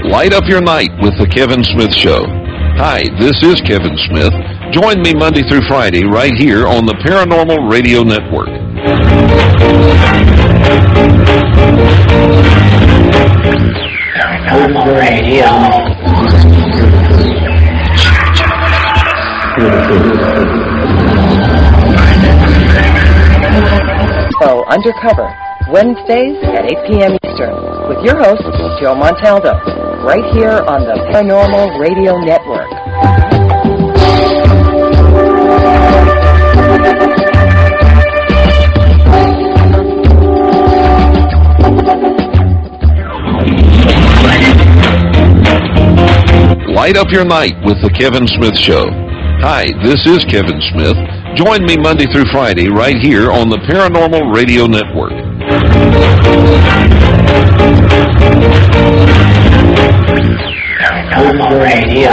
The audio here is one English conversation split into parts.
Light up your night with The Kevin Smith Show. Hi, this is Kevin Smith. Join me Monday through Friday right here on the Paranormal Radio Network. Paranormal Radio. So, Undercover, Wednesdays at 8 p.m. Eastern, with your host, Joe Montaldo, right here on the Paranormal Radio Network. Light up your night with The Kevin Smith Show. Hi, this is Kevin Smith. Join me Monday through Friday right here on the Paranormal Radio Network. Paranormal Radio.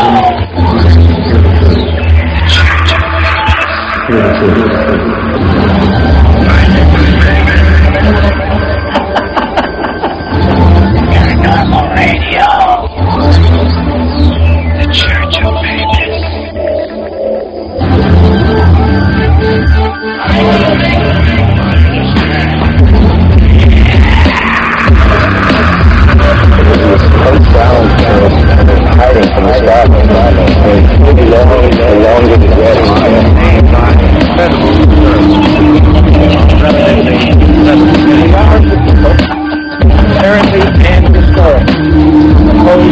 Paranormal Radio. The Church of Mabus. Hiding from the start of the longer the getting. Apparently and historically, the whole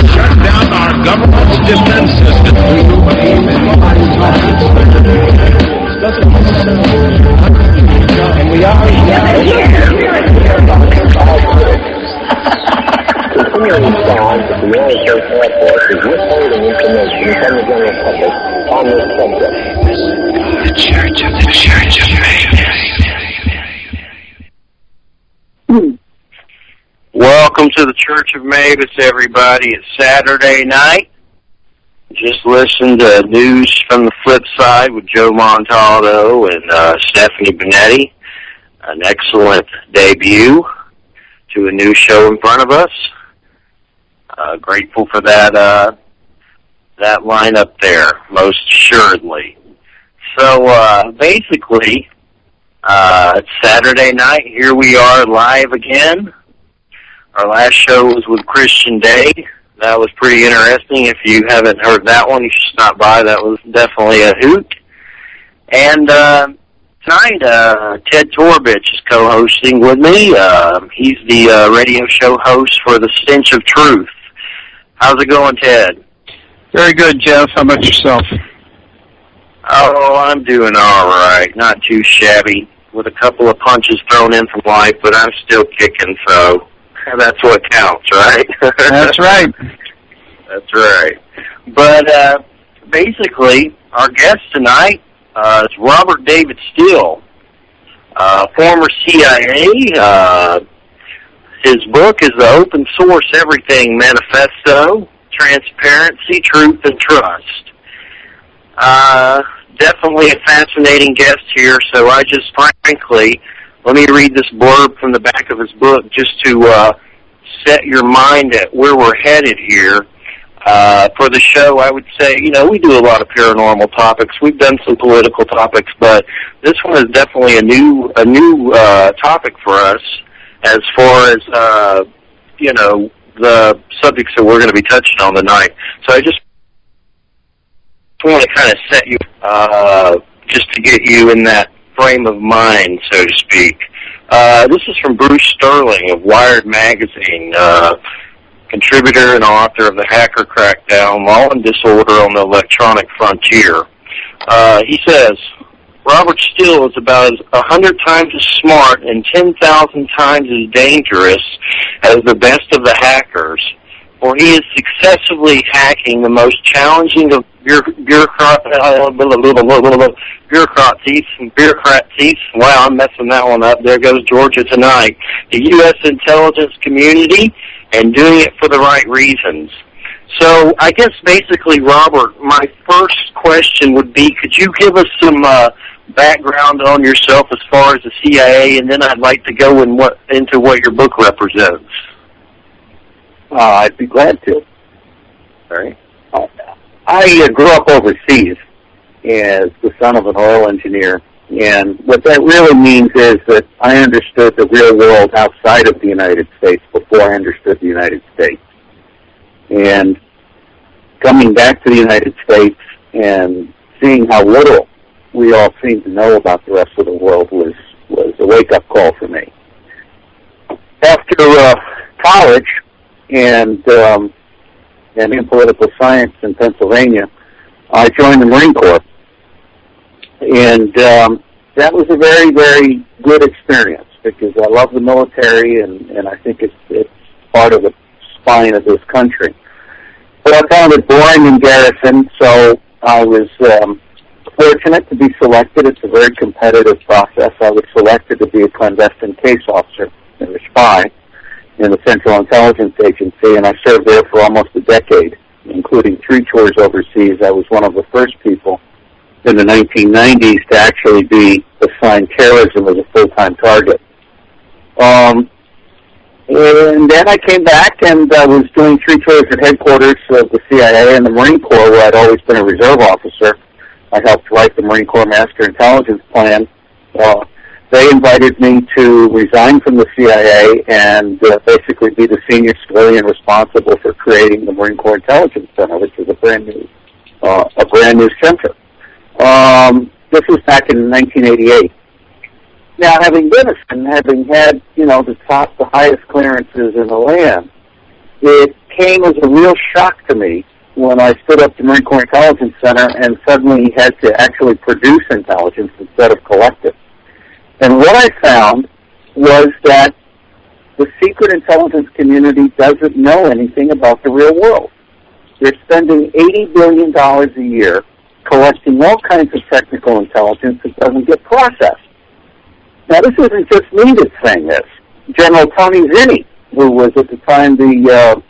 shut down our government's defense system. And we are continuing on that the United States Air Force is withholding information from the general public on this subject. The Church of Mabus. Welcome to the Church of Mabus, everybody. It's Saturday night. Just listened to News from the Flip Side with Joe Montaldo and Stephanie Benetti. An excellent debut to a new show in front of us. Grateful for that lineup there, most assuredly. So basically, it's Saturday night. Here we are live again. Our last show was with Christian Day. That was pretty interesting. If you haven't heard that one, you should stop by. That was definitely a hoot. And tonight, Ted Torbich is co-hosting with me. He's the radio show host for The Stench of Truth. How's it going, Ted? Very good, Jeff. How about yourself? Oh, I'm doing all right. Not too shabby, with a couple of punches thrown in from life, but I'm still kicking, so that's what counts, right? That's right. That's right. But basically, our guest tonight is Robert David Steele, former CIA. His book is the Open Source Everything Manifesto, Transparency, Truth, and Trust. Definitely a fascinating guest here, so I just frankly, let me read this blurb from the back of his book just to set your mind at where we're headed here. For the show, I would say, we do a lot of paranormal topics. We've done some political topics, but this one is definitely a new topic for us as far as, the subjects that we're going to be touching on tonight. So I just want to kind of set you, just to get you in that frame of mind, so to speak. This is from Bruce Sterling of Wired Magazine, contributor and author of The Hacker Crackdown, Law and Disorder on the Electronic Frontier. He says, Robert Steele is about 100 times as smart and 10,000 times as dangerous as the best of the hackers. for he is successfully hacking the most challenging of bureaucracies. Wow, I'm messing that one up. There goes Georgia tonight. The U.S. intelligence community, and doing it for the right reasons. So I guess basically, Robert, my first question would be, could you give us some background on yourself as far as the CIA, and then I'd like to go into what your book represents. I'd be glad to. All right. I grew up overseas as the son of an oil engineer, and what that really means is that I understood the real world outside of the United States before I understood the United States. And coming back to the United States and seeing how little we all seem to know about the rest of the world was a wake-up call for me. After college and in political science in Pennsylvania, I joined the Marine Corps. And that was a very, very good experience because I love the military and I think it's part of the spine of this country. But I found it boring in garrison, so I was fortunate to be selected. It's a very competitive process. I was selected to be a clandestine case officer and a spy in the Central Intelligence Agency, and I served there for almost a decade, including 3 tours overseas. I was one of the first people in the 1990s to actually be assigned terrorism as a full-time target. And then I came back and I was doing 3 tours at headquarters of the CIA and the Marine Corps, where I'd always been a reserve officer. I helped write the Marine Corps Master Intelligence Plan. They invited me to resign from the CIA and basically be the senior civilian responsible for creating the Marine Corps Intelligence Center, which is a brand new center. This was back in 1988. Now, having been and having had, the highest clearances in the land, it came as a real shock to me when I stood up the Marine Corps Intelligence Center and suddenly had to actually produce intelligence instead of collect it. And what I found was that the secret intelligence community doesn't know anything about the real world. They're spending $80 billion a year collecting all kinds of technical intelligence that doesn't get processed. Now, this isn't just me that's saying this. General Tony Zinni, who was at the time the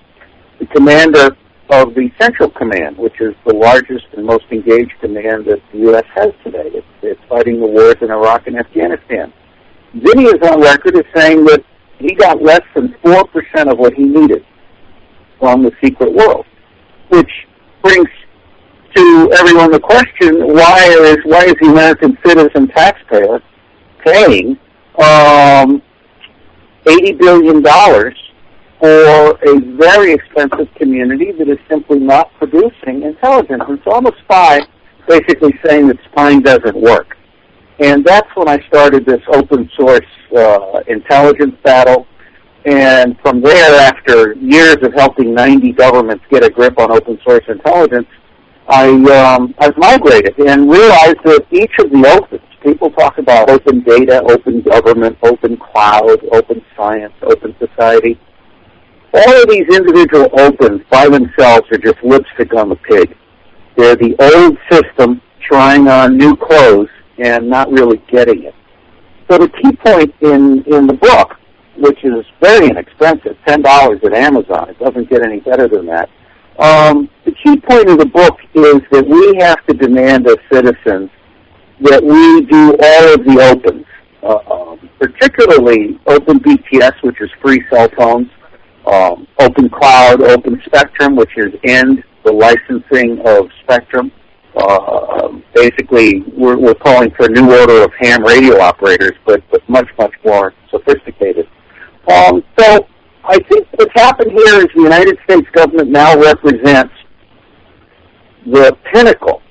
commander of the Central Command, which is the largest and most engaged command that the U.S. has today. It's fighting the wars in Iraq and Afghanistan. Zinni is on record as saying that he got less than 4% of what he needed from the secret world, which brings to everyone the question, why is the American citizen taxpayer paying $80 billion for a very expensive community that is simply not producing intelligence? And so I'm a spy, basically saying that spying doesn't work. And that's when I started this open source intelligence battle. And from there, after years of helping 90 governments get a grip on open source intelligence, I've migrated and realized that each of the opens, people talk about open data, open government, open cloud, open science, open society. All of these individual opens by themselves are just lipstick on the pig. They're the old system trying on new clothes and not really getting it. So the key point in the book, which is very inexpensive, $10 at Amazon, it doesn't get any better than that. The key point of the book is that we have to demand as citizens that we do all of the opens, particularly Open BTS, which is free cell phones, Open Cloud, Open Spectrum, which is end the licensing of spectrum. Basically, we're calling for a new order of ham radio operators, but much, much more sophisticated. So I think what's happened here is the United States government now represents the pinnacle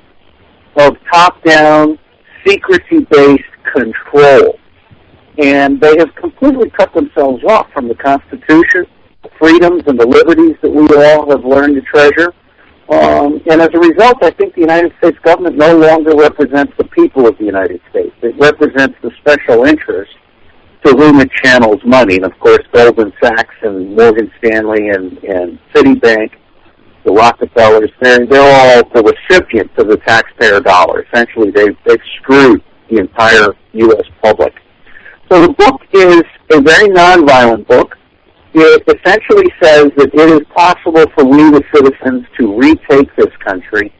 of top-down, secrecy-based control. And they have completely cut themselves off from the Constitution, the freedoms and the liberties that we all have learned to treasure. And as a result, I think the United States government no longer represents the people of the United States. It represents the special interests to whom it channels money. And, of course, Goldman Sachs and Morgan Stanley and Citibank, the Rockefellers, they're all the recipients of the taxpayer dollar. Essentially, they've screwed the entire U.S. public. So the book is a very nonviolent book. It essentially says that it is possible for we, the citizens, to retake this country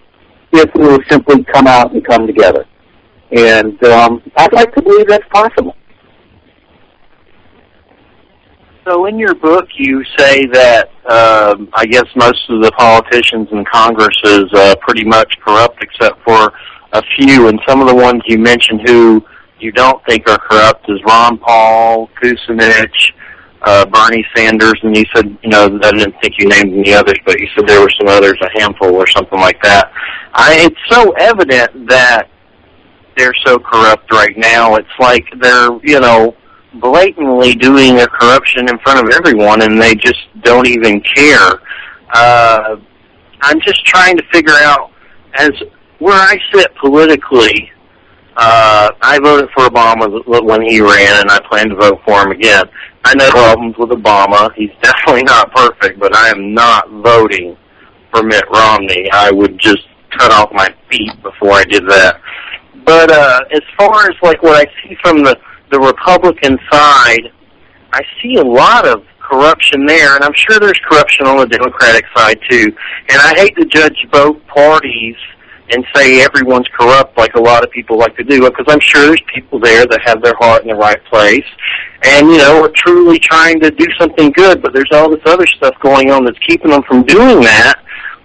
if we will simply come out and come together. And I'd like to believe that's possible. So in your book, you say that I guess most of the politicians in Congress is pretty much corrupt except for a few, and some of the ones you mentioned who you don't think are corrupt is Ron Paul, Kucinich, Bernie Sanders, and you said, I didn't think you named any others, but you said there were some others, a handful or something like that. It's so evident that they're so corrupt right now. It's like they're, blatantly doing a corruption in front of everyone, and they just don't even care. I'm just trying to figure out, as where I sit politically, I voted for Obama when he ran, and I plan to vote for him again. I know problems with Obama. He's definitely not perfect, but I am not voting for Mitt Romney. I would just cut off my feet before I did that. But as far as like what I see from the Republican side, I see a lot of corruption there, and I'm sure there's corruption on the Democratic side too. And I hate to judge both parties and say everyone's corrupt like a lot of people like to do, because I'm sure there's people there that have their heart in the right place and, are truly trying to do something good, but there's all this other stuff going on that's keeping them from doing that,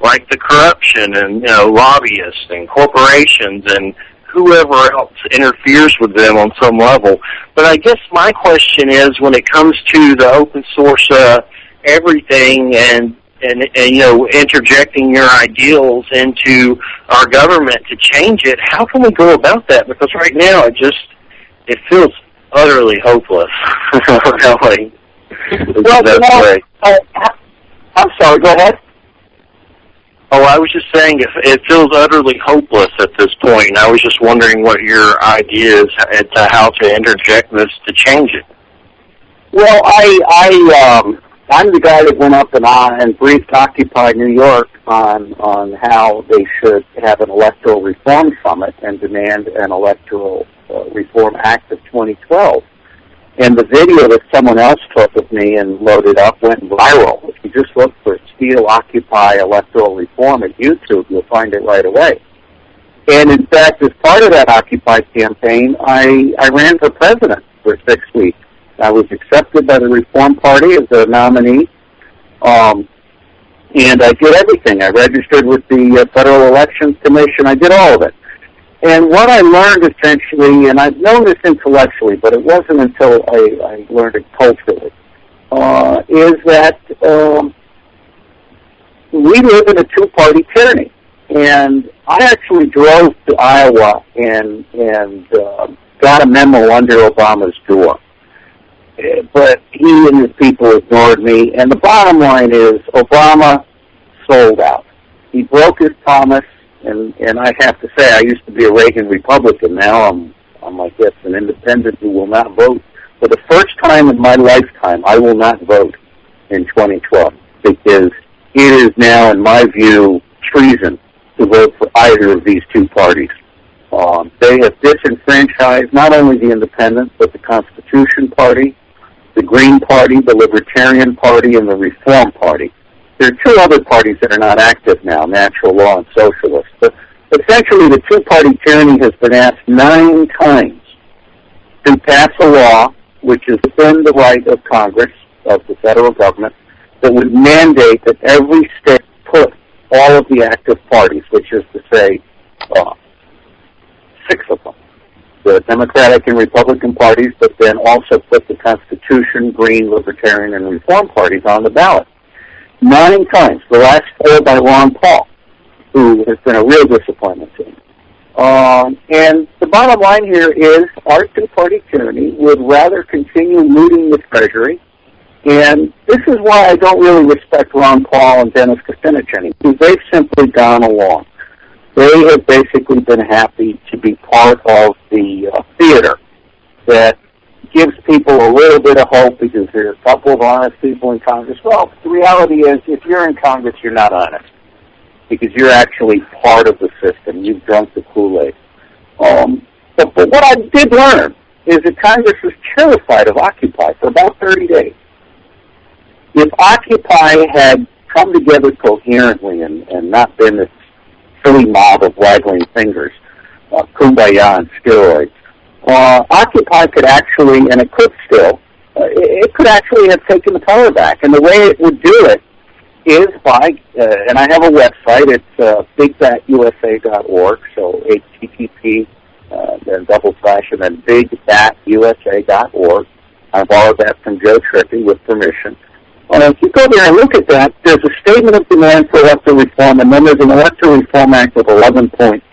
like the corruption and, lobbyists and corporations and whoever else interferes with them on some level. But I guess my question is, when it comes to the open source everything and interjecting your ideals into our government to change it, how can we go about that? Because right now it feels utterly hopeless. Really. Well, I'm sorry, go ahead. Oh, I was just saying it feels utterly hopeless at this point. I was just wondering what your idea is as to how to interject this to change it. Well, I'm the guy that went up and briefed Occupy New York on how they should have an electoral reform summit and demand an electoral reform act of 2012. And the video that someone else took of me and loaded up went viral. If you just look for Steal Occupy Electoral Reform at YouTube, you'll find it right away. And in fact, as part of that Occupy campaign, I ran for president for 6 weeks. I was accepted by the Reform Party as a nominee, and I did everything. I registered with the Federal Elections Commission. I did all of it. And what I learned essentially, and I've known this intellectually, but it wasn't until I learned it culturally, is that we live in a two-party tyranny. And I actually drove to Iowa and got a memo under Obama's door. But he and his people ignored me. And the bottom line is Obama sold out. He broke his promise. And I have to say, I used to be a Reagan Republican. Now I'm I guess, an independent who will not vote. For the first time in my lifetime, I will not vote in 2012 because it is now, in my view, treason to vote for either of these two parties. They have disenfranchised not only the Independents, but the Constitution Party, the Green Party, the Libertarian Party, and the Reform Party. There are two other parties that are not active now, Natural Law and Socialist. But essentially, the two-party tyranny has been asked 9 times to pass a law, which is within the right of Congress, of the federal government, that would mandate that every state put all of the active parties, which is to say 6 of them, the Democratic and Republican parties, but then also put the Constitution, Green, Libertarian, and Reform parties on the ballot. 9 times, the last 4 by Ron Paul, who has been a real disappointment to me. And the bottom line here is our two-party tyranny would rather continue looting the Treasury, and this is why I don't really respect Ron Paul and Dennis Kucinich anymore, because they've simply gone along. They have basically been happy to be part of the theater that gives people a little bit of hope because there are a couple of honest people in Congress. Well, the reality is, if you're in Congress, you're not honest because you're actually part of the system. You've drunk the Kool-Aid. But what I did learn is that Congress was terrified of Occupy for about 30 days. If Occupy had come together coherently and not been this silly mob of waggling fingers, kumbaya and steroids, Occupy could actually, and it could still, it could actually have taken the power back. And the way it would do it is by, and I have a website, it's bigbatusa.org, so HTTP, then / and then bigbatusa.org. I borrowed that from Joe Trippi with permission. If you go there and look at that, there's a statement of demand for electoral reform, and then there's an electoral reform act of 11 points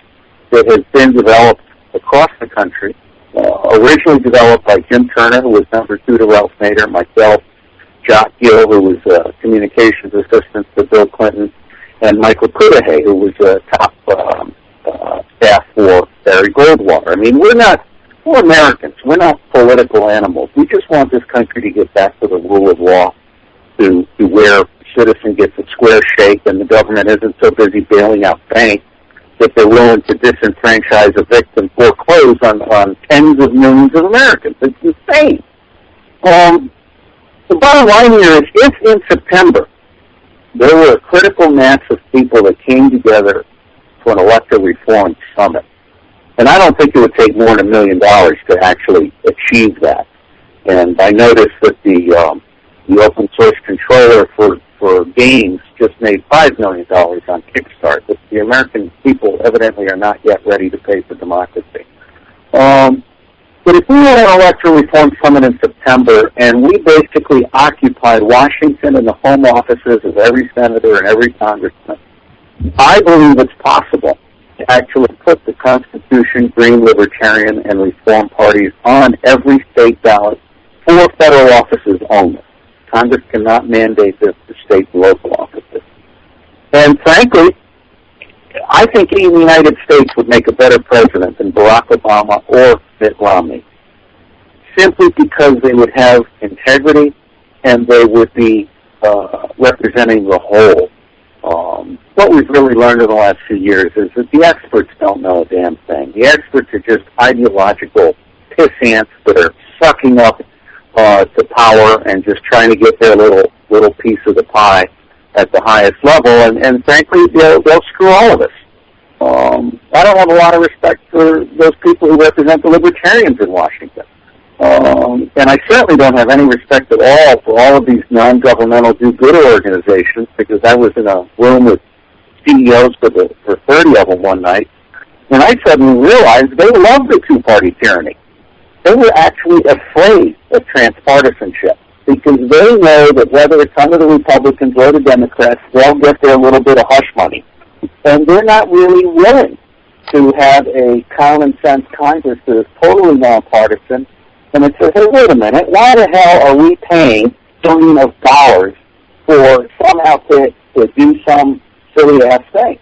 that has been developed across the country, originally developed by Jim Turner, who was number 2 to Ralph Nader, myself, Jock Gill, who was communications assistant to Bill Clinton, and Michael Cudahy, who was top staff for Barry Goldwater. I mean, we're Americans. We're not political animals. We just want this country to get back to the rule of law, to where a citizen gets a square shake and the government isn't so busy bailing out banks that they're willing to disenfranchise a victim, foreclose on tens of millions of Americans. It's insane. The bottom line here is, if in September there were a critical mass of people that came together for an electoral reform summit, and I don't think it would take more than $1 million to actually achieve that. And I noticed that the open source controller for games just made $5 million on Kickstart, but the American people evidently are not yet ready to pay for democracy. But if we had an electoral reform summit in September and we basically occupied Washington and the home offices of every senator and every congressman, I believe it's possible to actually put the Constitution, Green, Libertarian, and Reform parties on every state ballot for federal offices only. Congress cannot mandate this to state and local offices. And frankly, I think any United States would make a better president than Barack Obama or Mitt Romney, simply because they would have integrity and they would be representing the whole. What we've really learned in the last few years is that the experts don't know a damn thing. The experts are just ideological piss ants that are sucking up to power and just trying to get their little piece of the pie at the highest level, and frankly, they'll screw all of us. I don't have a lot of respect for those people who represent the libertarians in Washington. And I certainly don't have any respect at all for all of these non-governmental do-gooder organizations, because I was in a room with CEOs for 30 of them one night, and I suddenly realized they love the two-party tyranny. They were actually afraid of transpartisanship, because they know that whether it's under the Republicans or the Democrats, they'll get their little bit of hush money. And they're not really willing to have a common sense Congress that is totally nonpartisan. And it says, hey, wait a minute, why the hell are we paying billions of dollars for some outfit to do some silly-ass thing?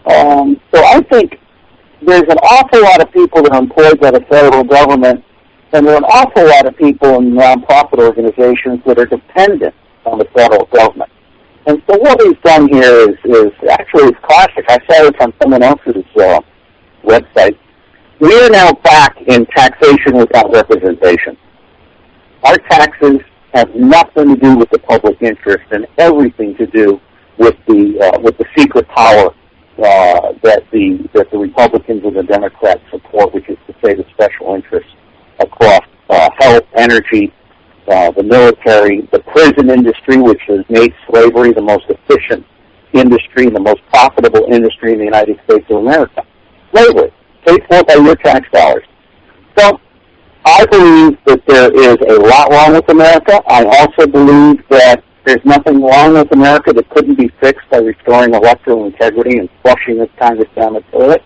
So I think there's an awful lot of people that are employed by the federal government, and there are an awful lot of people in nonprofit organizations that are dependent on the federal government. And so what we've done here is actually it's classic. I saw this on someone else's website. We are now back in taxation without representation. Our taxes have nothing to do with the public interest and everything to do with the secret power that the Republicans and the Democrats support, which is to say the special interests across health, energy, the military, the prison industry, which has made slavery the most efficient industry and the most profitable industry in the United States of America. Slavery, paid for by your tax dollars. So I believe that there is a lot wrong with America. I also believe that there's nothing wrong with America that couldn't be fixed by restoring electoral integrity and flushing this Congress down the toilet.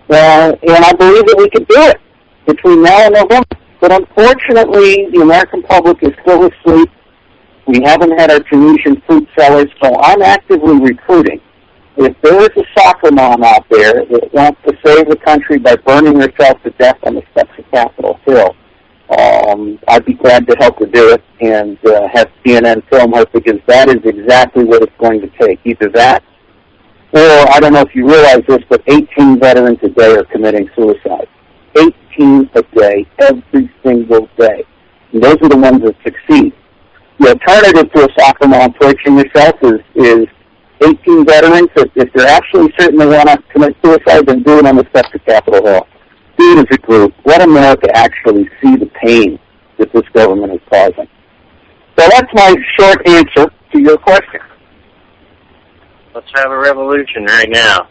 And I believe that we could do it between now and November. But unfortunately, the American public is still asleep. We haven't had our Tunisian fruit sellers, so I'm actively recruiting. If there is a soccer mom out there that wants to save the country by burning herself to death on the steps of Capitol Hill, I'd be glad to help her do it and have CNN film her, because that is exactly what it's going to take. Either that, or I don't know if you realize this, but 18 veterans a day are committing suicide. 18 a day, every single day. And those are the ones that succeed. The alternative to a soccer mom torturing yourself is 18 veterans. If they're actually certain they want to commit suicide, then do it on the steps of Capitol Hill. Do it as a group. Let America actually see the pain that this government is causing. So that's my short answer to your question. Let's have a revolution right now.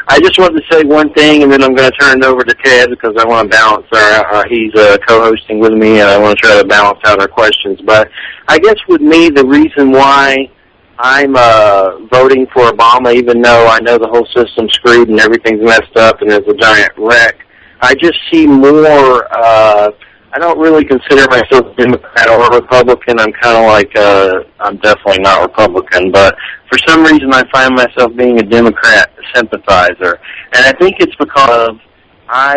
I just wanted to say one thing, and then I'm going to turn it over to Ted, because I want to balance he's co-hosting with me, and I want to try to balance out our questions. But I guess with me, the reason why I'm voting for Obama, even though I know the whole system's screwed and everything's messed up and it's a giant wreck, I just see more, I don't really consider myself a Democrat or a Republican. I'm kind of like, I'm definitely not Republican, but for some reason I find myself being a Democrat sympathizer. And I think it's because I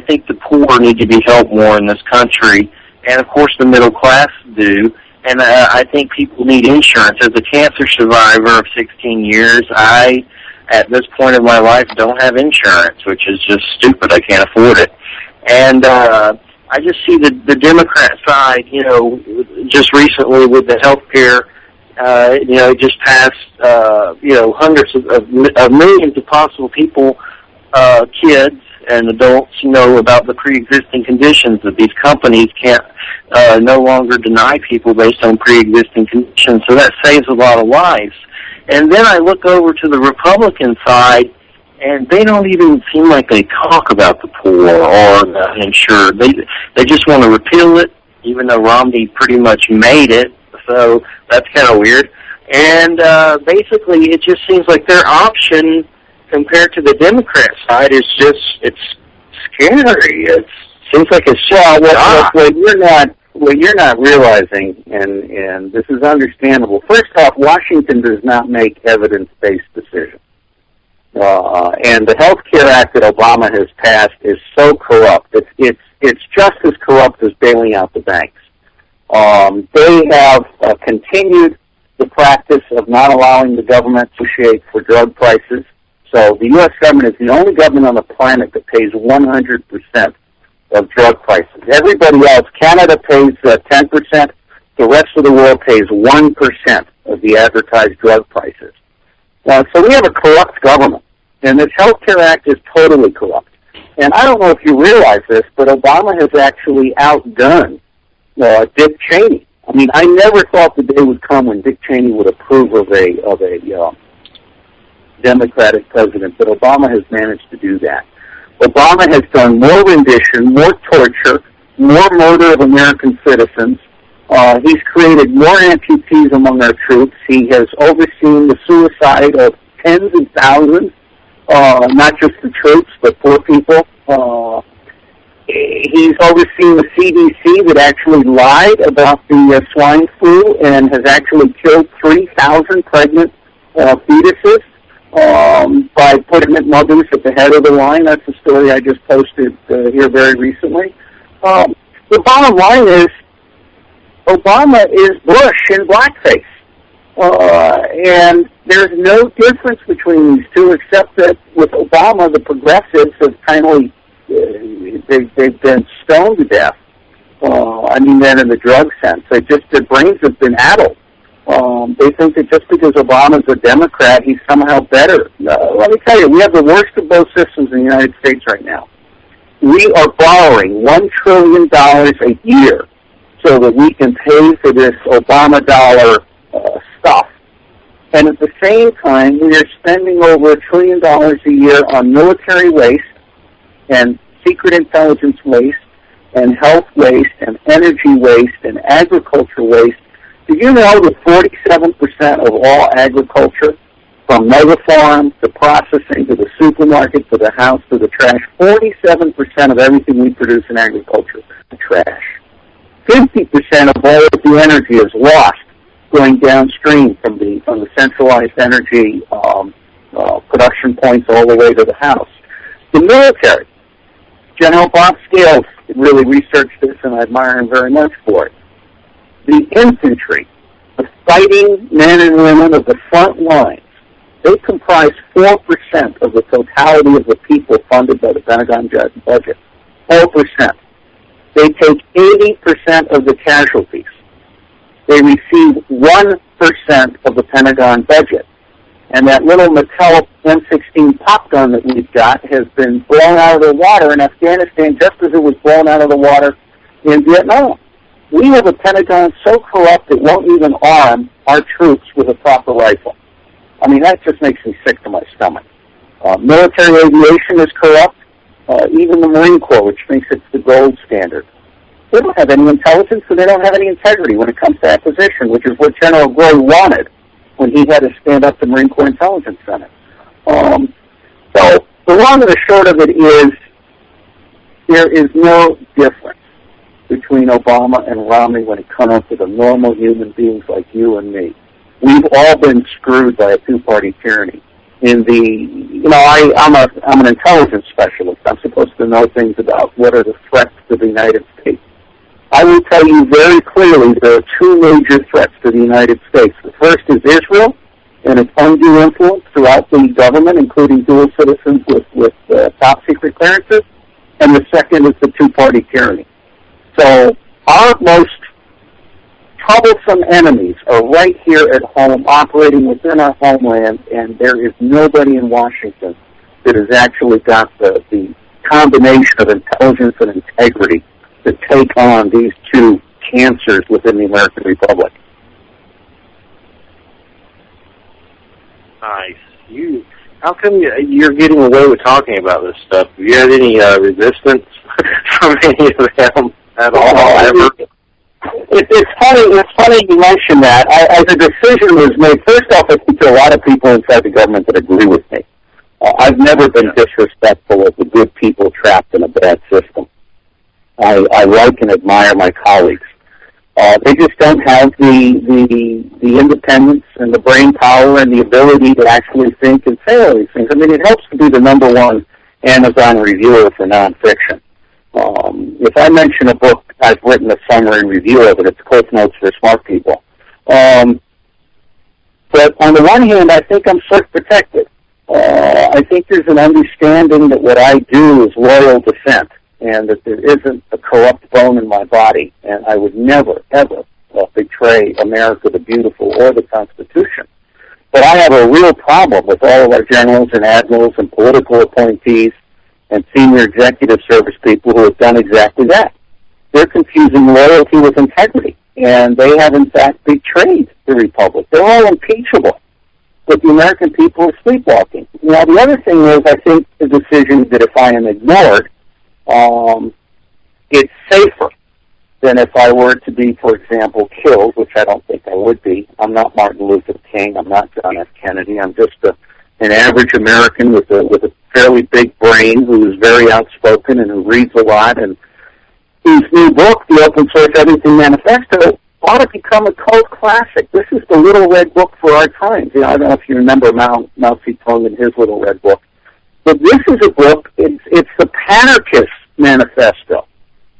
think the poor need to be helped more in this country, and of course the middle class do. And I think people need insurance. As a cancer survivor of 16 years, I, at this point of my life, don't have insurance, which is just stupid. I can't afford it. And I just see the Democrat side, just recently with the health care, it just passed, hundreds of millions of possible people, kids and adults, about the pre-existing conditions that these companies can't no longer deny people based on pre-existing conditions. So that saves a lot of lives. And then I look over to the Republican side, and they don't even seem like they talk about the poor or the uninsured. They just want to repeal it, even though Romney pretty much made it. So that's kind of weird. And basically, it just seems like their option compared to the Democrat side is it's scary. It seems like it's what you're not realizing, and this is understandable. First off, Washington does not make evidence-based decisions. And the Health Care Act that Obama has passed is so corrupt. It's just as corrupt as bailing out the banks. They have continued the practice of not allowing the government to negotiate for drug prices. So the U.S. government is the only government on the planet that pays 100% of drug prices. Everybody else, Canada pays 10%. The rest of the world pays 1% of the advertised drug prices. So we have a corrupt government, and this Health Care Act is totally corrupt. And I don't know if you realize this, but Obama has actually outdone Dick Cheney. I mean, I never thought the day would come when Dick Cheney would approve of a Democratic president, but Obama has managed to do that. Obama has done more rendition, more torture, more murder of American citizens. He's created more amputees among our troops. He has overseen the suicide of tens of thousands, not just the troops, but poor people. He's overseen the CDC that actually lied about the swine flu and has actually killed 3,000 pregnant fetuses by putting Mabus at the head of the line. That's a story I just posted here very recently. The bottom line is, Obama is Bush in blackface. And there's no difference between these two, except that with Obama, the progressives have kindly, they've been stoned to death. I mean that in the drug sense. Their brains have been addled. They think that just because Obama's a Democrat, he's somehow better. Let me tell you, we have the worst of both systems in the United States right now. We are borrowing $1 trillion a year so that we can pay for this Obama dollar stuff. And at the same time, we are spending over $1 trillion a year on military waste and secret intelligence waste and health waste and energy waste and agriculture waste. Do you know that 47% of all agriculture, from mega farm to processing to the supermarket to the house to the trash, 47% of everything we produce in agriculture is trash. 50% of all of the energy is lost going downstream from the centralized energy production points all the way to the house. The military, General Bob Scales really researched this, and I admire him very much for it. The infantry, the fighting men and women of the front lines, they comprise 4% of the totality of the people funded by the Pentagon budget. 4%. They take 80% of the casualties. They receive 1% of the Pentagon budget. And that little Mattel M16 pop gun that we've got has been blown out of the water in Afghanistan just as it was blown out of the water in Vietnam. We have a Pentagon so corrupt it won't even arm our troops with a proper rifle. I mean, that just makes me sick to my stomach. Military aviation is corrupt. Even the Marine Corps, which thinks it's the gold standard. They don't have any intelligence, and they don't have any integrity when it comes to acquisition, which is what General Groy wanted when he had to stand up the Marine Corps Intelligence Center. So the long and the short of it is there is no difference between Obama and Romney when it comes to the normal human beings like you and me. We've all been screwed by a two-party tyranny. I'm an intelligence specialist. I'm supposed to know things about what are the threats to the United States. I will tell you very clearly there are two major threats to the United States. The first is Israel and its undue influence throughout the government, including dual citizens with top-secret clearances. And the second is the two-party tyranny. So our most troublesome enemies are right here at home, operating within our homeland, and there is nobody in Washington that has actually got the combination of intelligence and integrity to take on these two cancers within the American Republic. Nice. How come you're getting away with talking about this stuff? Have you had any resistance from any of them at all, ever? It's funny you mention that. As a decision was made, first off, I think there are a lot of people inside the government that agree with me. I've never been disrespectful of the good people trapped in a bad system. I like and admire my colleagues. They just don't have the independence and the brain power and the ability to actually think and say all these things. I mean, it helps to be the #1 Amazon reviewer for nonfiction. If I mention a book, I've written a summary review of it. It's Cliff Notes for smart people. But on the one hand, I think I'm sort of protected. I think there's an understanding that what I do is loyal dissent, and that there isn't a corrupt bone in my body, and I would never, ever betray America the Beautiful or the Constitution. But I have a real problem with all of our generals and admirals and political appointees and senior executive service people who have done exactly that. They're confusing loyalty with integrity, and they have, in fact, betrayed the Republic. They're all impeachable, but the American people are sleepwalking. Now, the other thing is, I think the decision that if I am ignored, it's safer than if I were to be, for example, killed, which I don't think I would be. I'm not Martin Luther King. I'm not John F. Kennedy. I'm just an average American with a fairly big brain who is very outspoken and who reads a lot, and whose new book, The Open Source Everything Manifesto, ought to become a cult classic. This is the Little Red Book for our times. I don't know if you remember Mao Zedong and his Little Red Book. But this is a book, it's the Panarchist Manifesto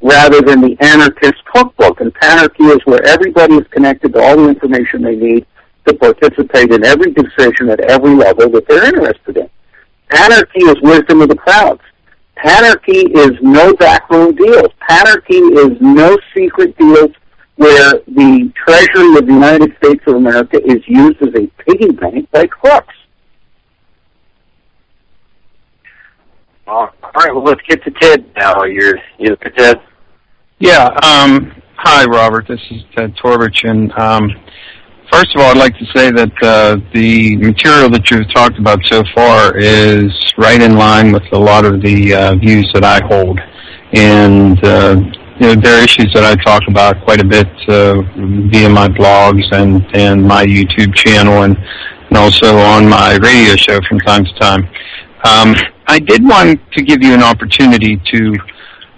rather than the Anarchist Cookbook. And Panarchy is where everybody is connected to all the information they need to participate in every decision at every level that they're interested in. Panarchy is wisdom of the crowds. Panarchy is no backroom deals. Panarchy is no secret deals where the Treasury of the United States of America is used as a piggy bank by crooks. All right, well, let's get to Ted now. You're Ted? Yeah, hi, Robert. This is Ted Torbich. And first of all, I'd like to say that the material that you've talked about so far is right in line with a lot of the views that I hold. And there are issues that I talk about quite a bit via my blogs and my YouTube channel and also on my radio show from time to time. I did want to give you an opportunity to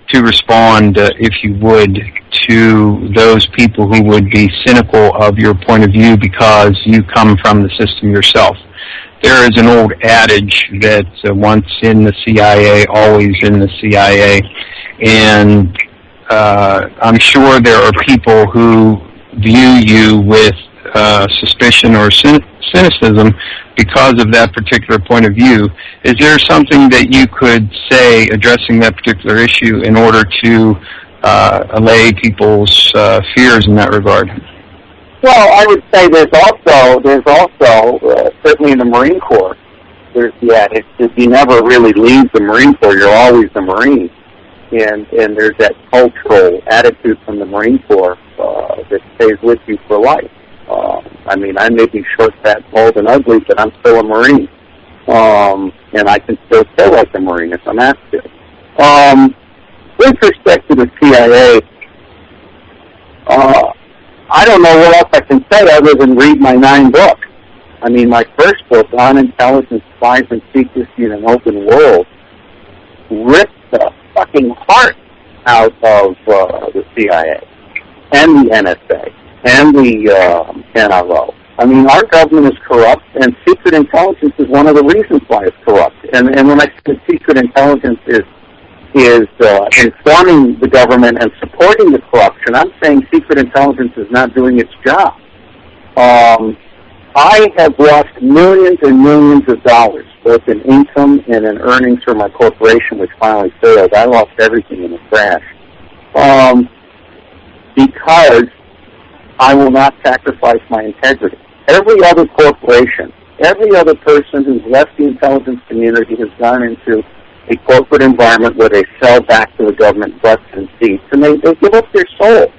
to respond, if you would, to those people who would be cynical of your point of view because you come from the system yourself. There is an old adage that once in the CIA, always in the CIA, and I'm sure there are people who view you with suspicion or cynicism because of that particular point of view. Is there something that you could say addressing that particular issue in order to allay people's fears in that regard? Well, I would say there's also certainly in the Marine Corps, there's the adage that you never really leave the Marine Corps, you're always a Marine. And there's that cultural attitude from the Marine Corps that stays with you for life. I mean, I may be short, fat, bald, and ugly, but I'm still a Marine. And I can still feel like a Marine if I'm asked to. With respect to the CIA, I don't know what else I can say other than read my 9 books. I mean, my first book, On Intelligence, Spies, and Secrecy in an Open World, ripped the fucking heart out of the CIA and the NSA and the NRO. I mean, our government is corrupt, and secret intelligence is one of the reasons why it's corrupt. And when I say secret intelligence is informing the government and supporting the corruption, I'm saying secret intelligence is not doing its job. I have lost millions and millions of dollars, both in income and in earnings for my corporation, which finally failed. I lost everything in the crash. Because I will not sacrifice my integrity. Every other corporation, every other person who's left the intelligence community has gone into a corporate environment where they sell back to the government butts and seats, and they give up their soul.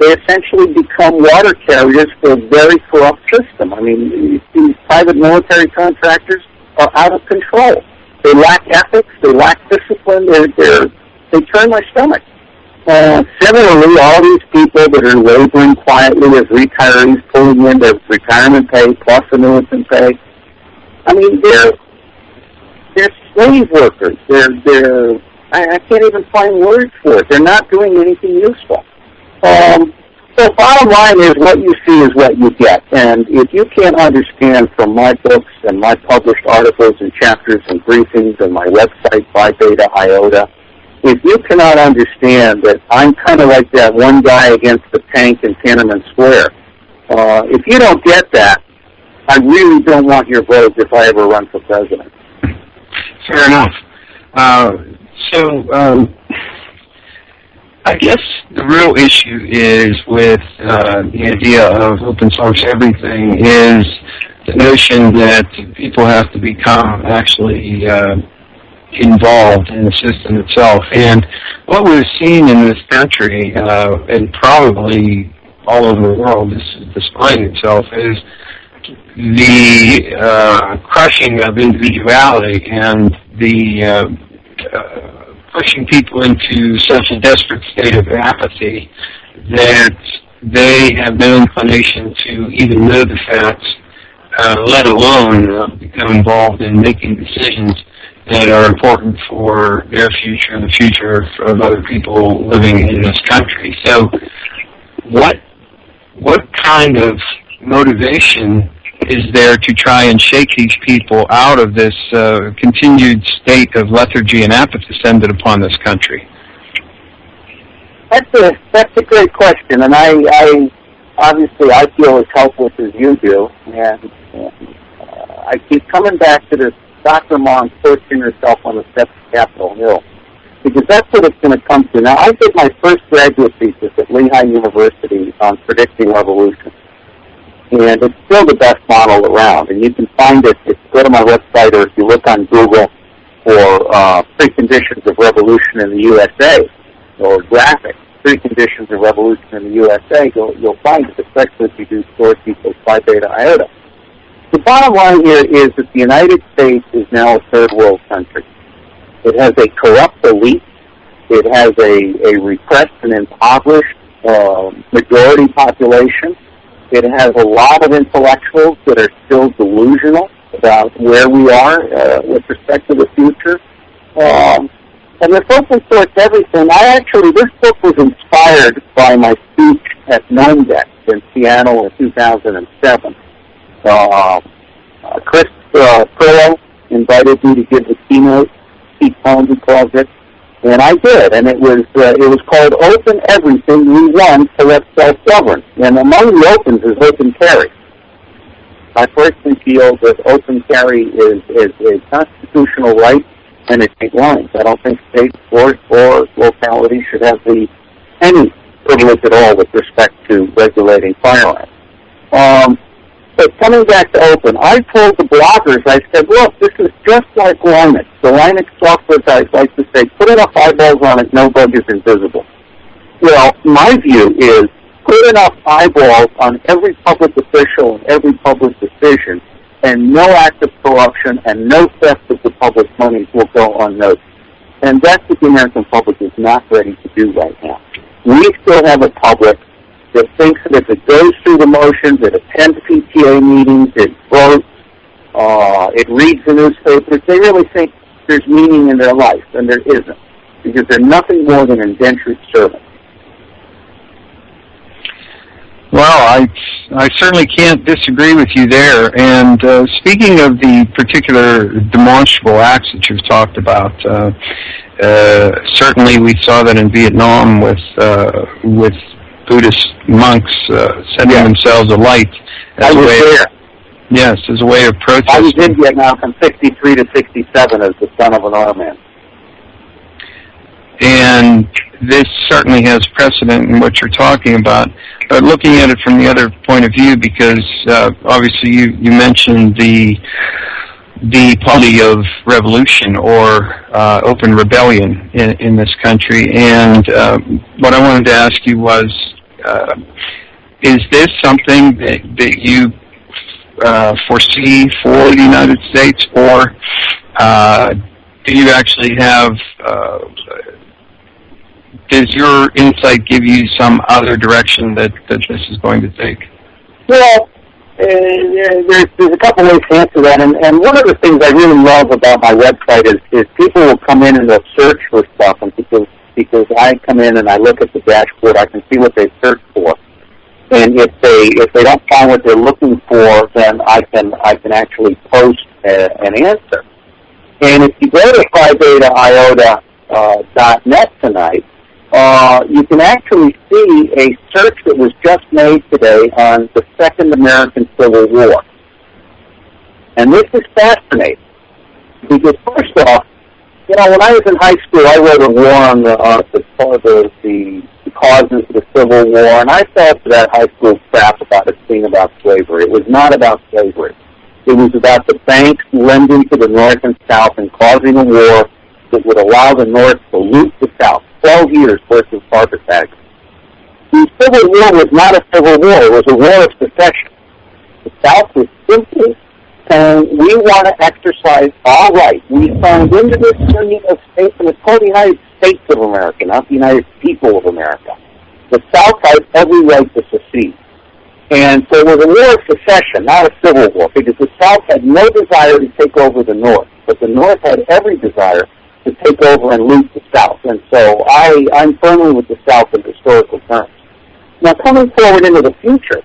They essentially become water carriers for a very corrupt system. I mean, these private military contractors are out of control. They lack ethics. They lack discipline. They turn my stomach. Similarly, all these people that are laboring quietly as retirees, pulling in their retirement pay plus annuitant pay, I mean, they're slave workers. I can't even find words for it. They're not doing anything useful. So bottom line is what you see is what you get. And if you can't understand from my books and my published articles and chapters and briefings and my website, Phi Beta Iota, if you cannot understand that I'm kind of like that one guy against the tank in Tiananmen Square, if you don't get that, I really don't want your vote if I ever run for president. Fair enough. I guess the real issue is with the idea of open source everything is the notion that people have to become actually involved in the system itself. And what we've seen in this country, and probably all over the world, is displaying itself, is the crushing of individuality and the pushing people into such a desperate state of apathy that they have no inclination to even know the facts, let alone become involved in making decisions that are important for their future and the future of other people living in this country. So what kind of motivation is there to try and shake these people out of this continued state of lethargy and apathy descended upon this country? That's a great question, and I obviously I feel as helpless as you do, and I keep coming back to this Dr. Mom torturing herself on the steps of Capitol Hill, because that's what it's going to come to. Now, I did my first graduate thesis at Lehigh University on predicting revolution. And it's still the best model around. And you can find it if you go to my website or if you look on Google for preconditions of revolution in the USA or graphics, preconditions of revolution in the USA, you'll find it, especially if you do source equals Phi Beta Iota. The bottom line here is that the United States is now a third world country. It has a corrupt elite. It has a repressed and impoverished majority population. It has a lot of intellectuals that are still delusional about where we are with respect to the future. And this open source everything, this book was inspired by my speech at NOMDEX in Seattle in 2007. Chris Prillo invited me to give the keynote, Pete Holmes calls it, and I did. And it was called Open Everything We Want to Let Self-Govern. And among the opens is open carry. I personally feel that open carry is a constitutional right, and it ain't lines. I don't think states or localities should have any privilege at all with respect to regulating firearms. But coming back to open, I told the bloggers, I said, look, this is just like Linux. The Linux software guys like to say, put enough eyeballs on it, no bug is invisible. Well, my view is put enough eyeballs on every public official and every public decision, and no act of corruption and no theft of the public money will go unnoticed. And that's what the American public is not ready to do right now. We still have a public that thinks that if it goes through the motions, it attends PTA meetings, it votes, it reads the newspapers, they really think there's meaning in their life, and there isn't, because they're nothing more than indentured servants. Well, I certainly can't disagree with you there. And speaking of the particular demonstrable acts that you've talked about, certainly we saw that in Vietnam with Buddhist monks setting themselves alight as a way. Yes, as a way of protesting. I was in Vietnam from 63 to 67 as the son of an army. And this certainly has precedent in what you're talking about. But looking at it from the other point of view, because obviously you mentioned the polity of revolution or open rebellion in this country, and what I wanted to ask you was, is this something that you foresee for the United States, or do you actually have, does your insight give you some other direction that this is going to take? Well, there's a couple ways to answer that, and one of the things I really love about my website is people will come in and they'll search for stuff, and because I come in and I look at the dashboard, I can see what they searched for. And if they don't find what they're looking for, then I can actually post an answer. And if you go to phidata.iota.net tonight, you can actually see a search that was just made today on the Second American Civil War. And this is fascinating, because first off, when I was in high school, I wrote a war on the causes of the Civil War, and I fell for that high school crap about it being about slavery. It was not about slavery. It was about the banks lending to the North and South and causing a war that would allow the North to loot the South. 12 years worth of carpetbagging. The Civil War was not a civil war. It was a war of secession. The South was simply saying, we want to exercise our right. We signed into this Union of States, and it's called the United States of America, not the United People of America. The South has every right to secede. And so it was a war of secession, not a civil war, because the South had no desire to take over the North, but the North had every desire to take over and loot the South. And so I'm firmly with the South in historical terms. Now, coming forward into the future,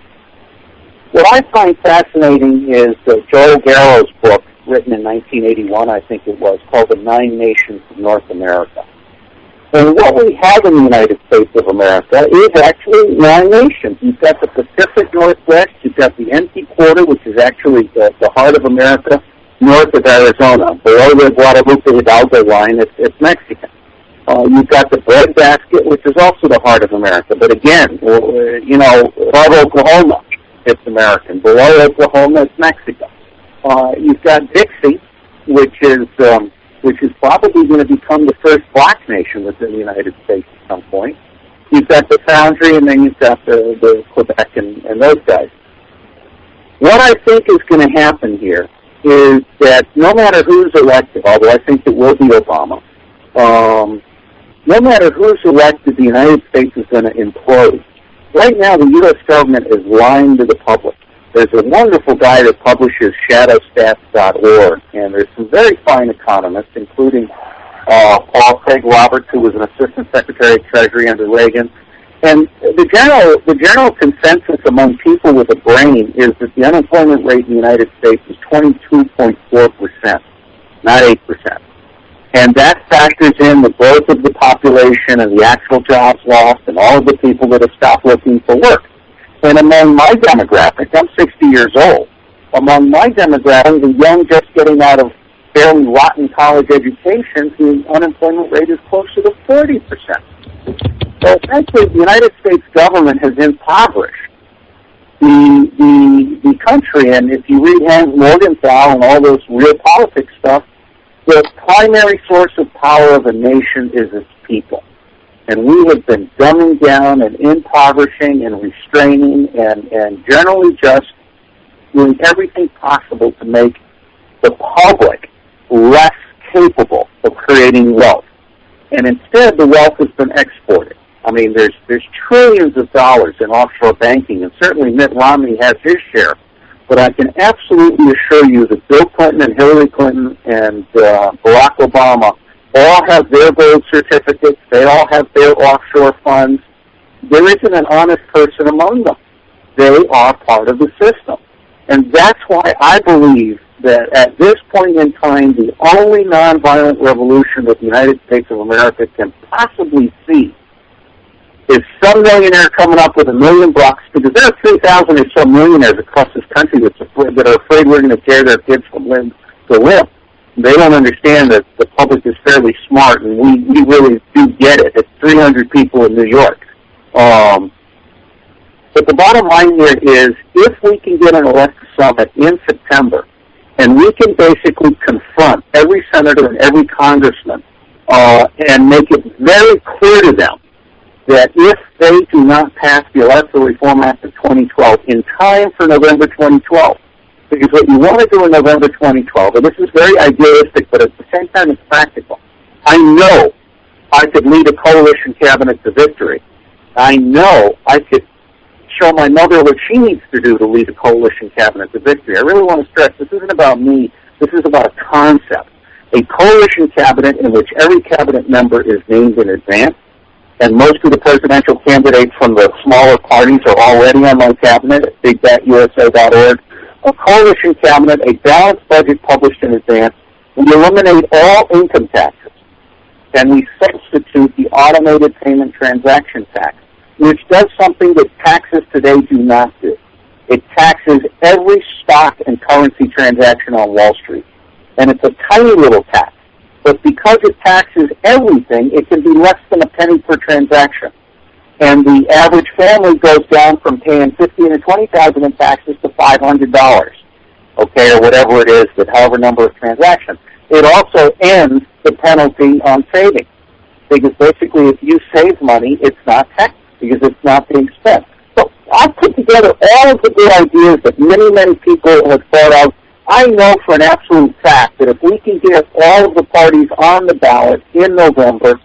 what I find fascinating is Joel Garrow's book, written in 1981, I think it was, called The 9 Nations of North America. And what we have in the United States of America is actually 9 nations. You've got the Pacific Northwest, you've got the NT Quarter, which is actually the heart of America, north of Arizona. Below the Guadalupe Hidalgo line, it's Mexican. You've got the breadbasket, which is also the heart of America. But again, above Oklahoma, it's American. Below Oklahoma, it's Mexico. You've got Dixie, which is probably going to become the first black nation within the United States at some point. You've got the Foundry, and then you've got the Quebec and those guys. What I think is going to happen here is that no matter who's elected, although I think it will be Obama, no matter who's elected, the United States is going to implode. Right now, the U.S. government is lying to the public. There's a wonderful guy that publishes shadowstats.org, and there's some very fine economists, including Paul Craig Roberts, who was an assistant secretary of Treasury under Reagan. And the general consensus among people with a brain is that the unemployment rate in the United States is 22.4%, not 8%. And that factors in the growth of the population and the actual jobs lost and all of the people that have stopped looking for work. And among my demographic, I'm 60 years old, among my demographic, the young just getting out of fairly rotten college education, the unemployment rate is closer to 40%. So essentially, the United States government has impoverished the country. And if you read Hans Morgenthau and all those real politics stuff, the primary source of power of a nation is its people. And we have been dumbing down and impoverishing and restraining and generally just doing everything possible to make the public less capable of creating wealth. And instead, the wealth has been exported. I mean, there's trillions of dollars in offshore banking, and certainly Mitt Romney has his share. But I can absolutely assure you that Bill Clinton and Hillary Clinton and Barack Obama all have their gold certificates. They all have their offshore funds. There isn't an honest person among them. They are part of the system. And that's why I believe that at this point in time, the only nonviolent revolution that the United States of America can possibly see is some millionaire coming up with $1 million, because there are 3,000 or so millionaires across this country that are afraid we're going to tear their kids from limb to limb. They don't understand that the public is fairly smart, and we really do get it. It's 300 people in New York. But the bottom line here is, if we can get an elected summit in September, and we can basically confront every senator and every congressman and make it very clear to them that if they do not pass the Electoral Reform Act of 2012 in time for November 2012, because what you want to do in November 2012, and this is very idealistic, but at the same time it's practical. I know I could lead a coalition cabinet to victory. I know I could show my mother what she needs to do to lead a coalition cabinet to victory. I really want to stress, this isn't about me. This is about a concept. A coalition cabinet in which every cabinet member is named in advance, and most of the presidential candidates from the smaller parties are already on my cabinet at bigbatusa.org. A coalition cabinet, a balanced budget published in advance. We eliminate all income taxes, and we substitute the automated payment transaction tax, which does something that taxes today do not do. It taxes every stock and currency transaction on Wall Street. And it's a tiny little tax. But because it taxes everything, it can be less than a penny per transaction. And the average family goes down from paying $15,000 or $20,000 in taxes to $500, okay, or whatever it is, that however number of transactions. It also ends the penalty on saving, because basically if you save money, it's not taxed, because it's not being spent. So I've put together all of the good ideas that many, many people have thought of. I know for an absolute fact that if we can get all of the parties on the ballot in November,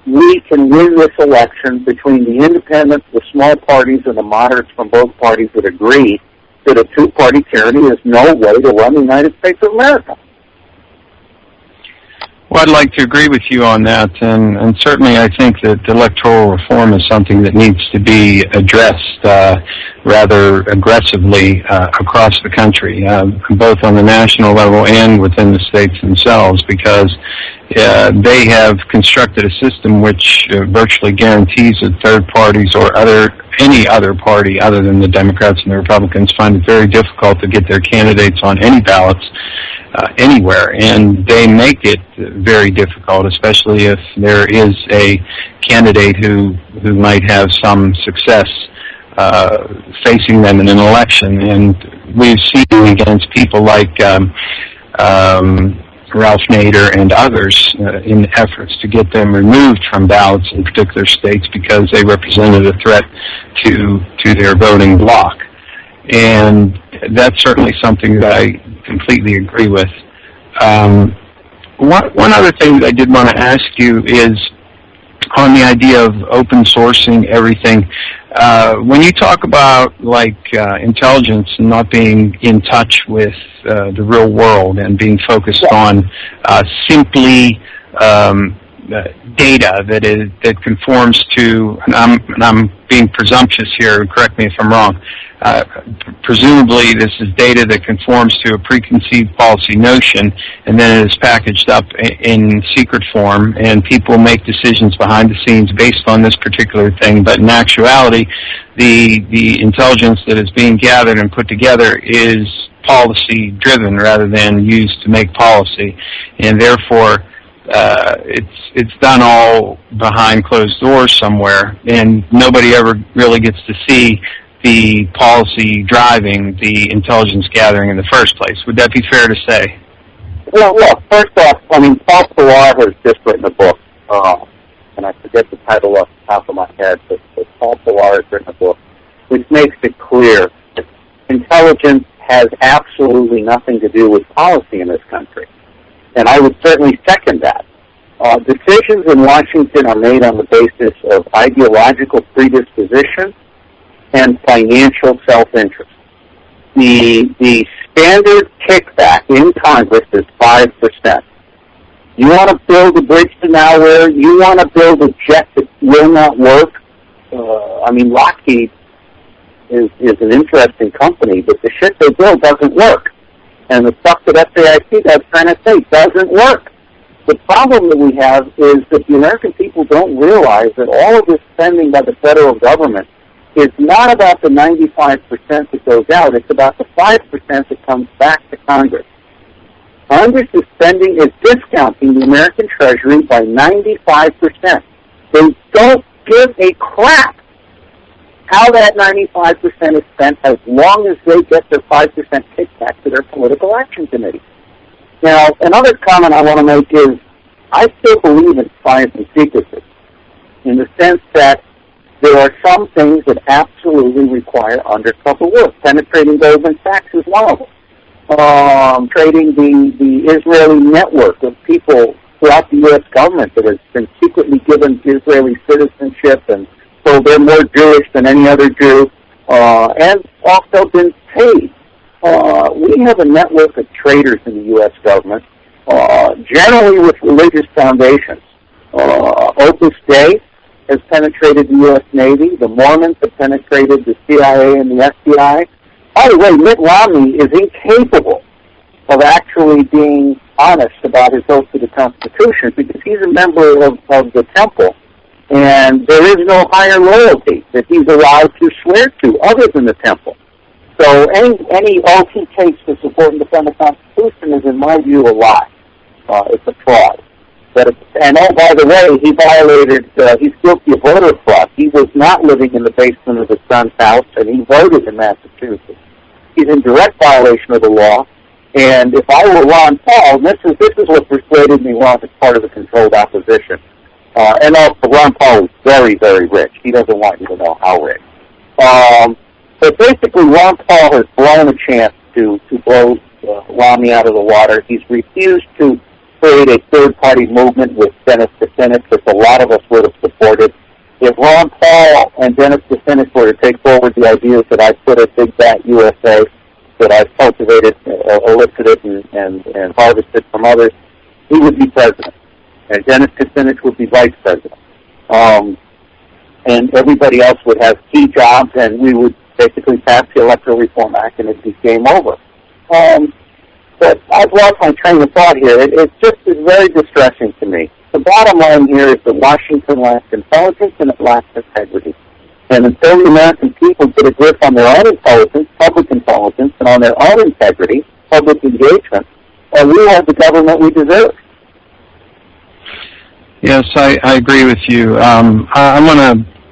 we can win this election between the independents, the small parties, and the moderates from both parties that agree that a two-party tyranny is no way to run the United States of America. Well, I'd like to agree with you on that, and certainly I think that electoral reform is something that needs to be addressed rather aggressively across the country, both on the national level and within the states themselves, because they have constructed a system which virtually guarantees that third parties or any other party other than the Democrats and the Republicans find it very difficult to get their candidates on any ballots anywhere, and they make it very difficult, especially if there is a candidate who might have some success facing them in an election. And we've seen against people like Ralph Nader and others in efforts to get them removed from ballots in particular states because they represented a threat to their voting bloc. And that's certainly something that I completely agree with. One other thing that I did want to ask you is on the idea of open sourcing everything. When you talk about intelligence and not being in touch with the real world and being focused on simply data that conforms to, and I'm being presumptuous here, correct me if I'm wrong, presumably this is data that conforms to a preconceived policy notion, and then it is packaged up in secret form, and people make decisions behind the scenes based on this particular thing. But in actuality, the intelligence that is being gathered and put together is policy driven rather than used to make policy, and therefore it's done all behind closed doors somewhere, and nobody ever really gets to see the policy driving the intelligence gathering in the first place. Would that be fair to say? Well, first off, I mean, Paul Pilar has just written a book, and I forget the title off the top of my head, but Paul Pilar has written a book which makes it clear that intelligence has absolutely nothing to do with policy in this country. And I would certainly second that. Decisions in Washington are made on the basis of ideological predisposition and financial self-interest. The standard kickback in Congress is 5%. You want to build a bridge to nowhere? You want to build a jet that will not work? I mean, Lockheed is an interesting company, but the shit they build doesn't work. And the stuff that SAIC does trying to say doesn't work. The problem that we have is that the American people don't realize that all of this spending by the federal government is not about the 95% that goes out. It's about the 5% that comes back to Congress. Congress is discounting the American Treasury by 95%. They don't give a crap how that 95% is spent as long as they get their 5% kickback to their political action committee. Now, another comment I want to make is I still believe in science and secrecy in the sense that there are some things that absolutely require undercover work. Penetrating Goldman Sachs is one of them. Trading the Israeli network of people throughout the U.S. government that has been secretly given Israeli citizenship, and so they're more Jewish than any other Jew, and also been paid. We have a network of traders in the U.S. government, generally with religious foundations. Opus Dei has penetrated the U.S. Navy. The Mormons have penetrated the CIA and the FBI. By the way, Mitt Romney is incapable of actually being honest about his oath to the Constitution because he's a member of the temple, and there is no higher loyalty that he's allowed to swear to other than the temple. So any oath he takes to support and defend the Constitution is, in my view, a lie. It's a fraud. And oh, by the way, he violated, he's guilty of voter fraud. He was not living in the basement of his son's house, and he voted in Massachusetts. He's in direct violation of the law. And if I were Ron Paul, and this is what persuaded me Ron is part of the controlled opposition. And also, Ron Paul is very, very rich. He doesn't want you to know how rich. But basically, Ron Paul has blown a chance to blow Romney out of the water. He's refused to create a third-party movement with Dennis Kucinich, which a lot of us would have supported. If Ron Paul and Dennis Kucinich were to take forward the ideas that I put at Big Bat USA, that I've cultivated, elicited, and harvested from others, he would be president. And Dennis Kucinich would be vice president. And everybody else would have key jobs, and we would basically pass the Electoral Reform Act, and it'd be game over. But I've lost my train of thought here. It's very distressing to me. The bottom line here is that Washington lacks intelligence and it lacks integrity. And until the American people get a grip on their own intelligence, public intelligence, and on their own integrity, public engagement, we have the government we deserve. Yes, I agree with you.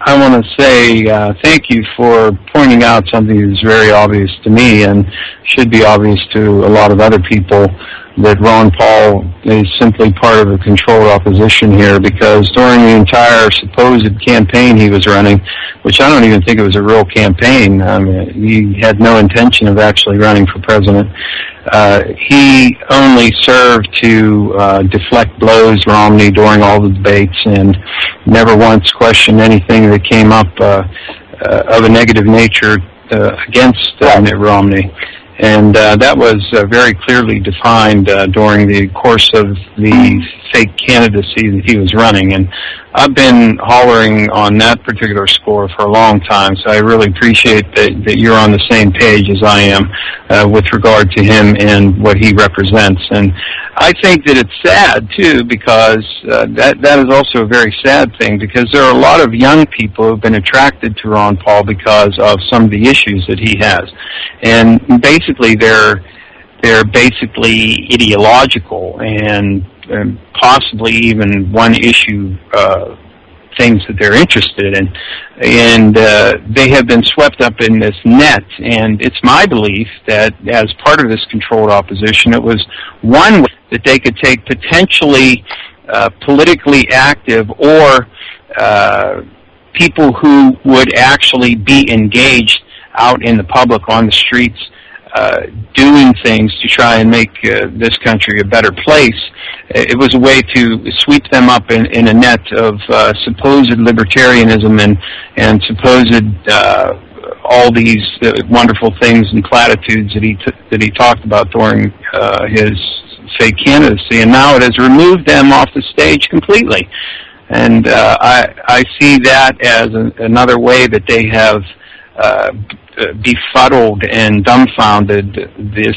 I want to say thank you for pointing out something that's very obvious to me and should be obvious to a lot of other people, that Ron Paul is simply part of a controlled opposition here, because during the entire supposed campaign he was running, which I don't even think it was a real campaign, he had no intention of actually running for president, he only served to deflect blows Romney during all the debates and never once questioned anything that came up of a negative nature against Mitt Romney. And that was very clearly defined during the course of the fake candidacy that he was running. And I've been hollering on that particular score for a long time, so I really appreciate that you're on the same page as I am with regard to him and what he represents. And I think that it's sad, too, because that is also a very sad thing, because there are a lot of young people who have been attracted to Ron Paul because of some of the issues that he has. And basically, they're basically ideological and possibly even one-issue things that they're interested in. And they have been swept up in this net, and it's my belief that as part of this controlled opposition, it was one way that they could take potentially politically active or people who would actually be engaged out in the public on the streets doing things to try and make this country a better place. It was a way to sweep them up in a net of supposed libertarianism and supposed all these wonderful things and platitudes that he talked about during his fake candidacy, and now it has removed them off the stage completely. And I see that as another way that they have befuddled and dumbfounded this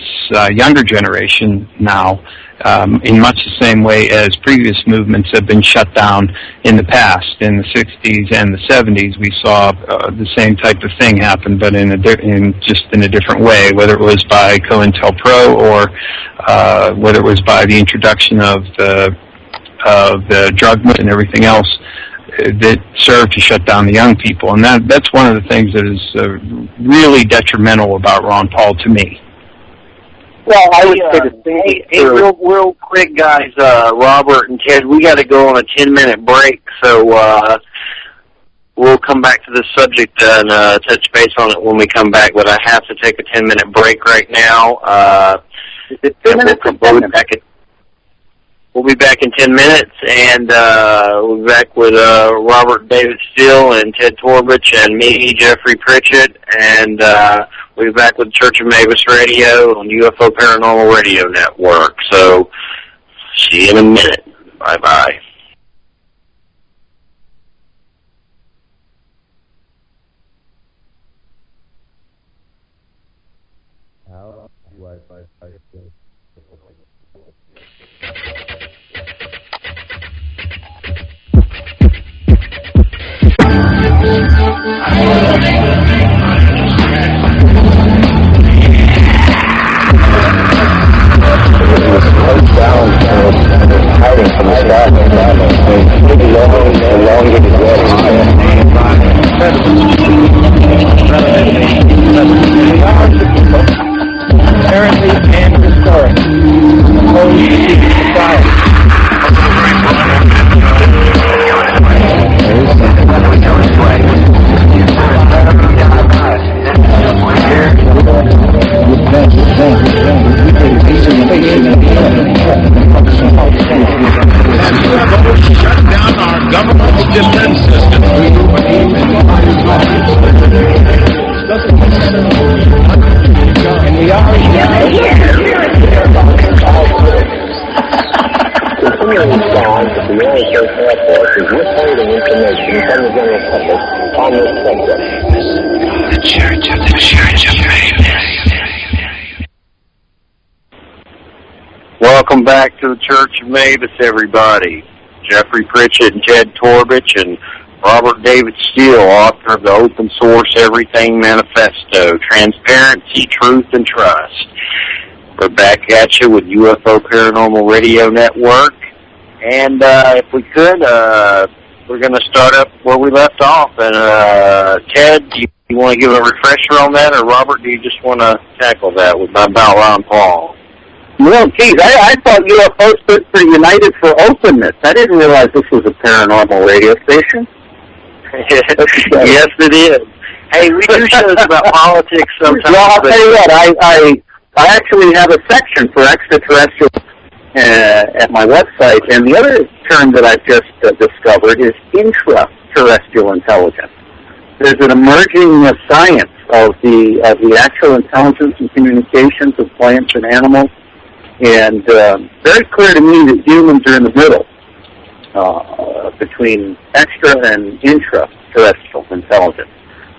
younger generation now, in much the same way as previous movements have been shut down in the past. In the 60s and the 70s, we saw the same type of thing happen, but in just in a different way, whether it was by COINTELPRO or whether it was by the introduction of the drug and everything else that served to shut down the young people. And that's one of the things that is really detrimental about Ron Paul to me. Well, I would say the same. Hey, real quick, guys, Robert and Ted, we got to go on a 10-minute break, so we'll come back to this subject and touch base on it when we come back, but I have to take a 10-minute break right now. We'll be back in 10 minutes, and we'll be back with Robert David Steele and Ted Torbich and me, Jeffrey Pritchett, and we'll be back with Church of Mabus Radio on UFO Paranormal Radio Network. So, see you in a minute. Bye-bye. Apparently and historic. Opposed to secret society. Shut down our government's defense system. And we are continuing sound at the United States Air Force is withholding information from the general public on this subject. The Church of Mabus. Welcome back to the Church of Mabus, everybody. Jeffrey Pritchett and Ted Torbich and Robert David Steele, author of the Open Source Everything Manifesto, Transparency, Truth, and Trust. We're back at you with UFO Paranormal Radio Network. And if we could, we're going to start up where we left off. And Ted, do you want to give a refresher on that? Or Robert, do you just want to tackle that about Ron Paul? Well, geez, I thought UFO stood for United for Openness. I didn't realize this was a paranormal radio station. Yes, it is. Hey, we do shows about politics sometimes. Well, I'll tell you what, I actually have a section for extraterrestrial at my website, and the other term that I've just discovered is intraterrestrial intelligence. there's an emerging science of the actual intelligence and communications of plants and animals, and very clear to me that humans are in the middle between extra and intra-terrestrial intelligence.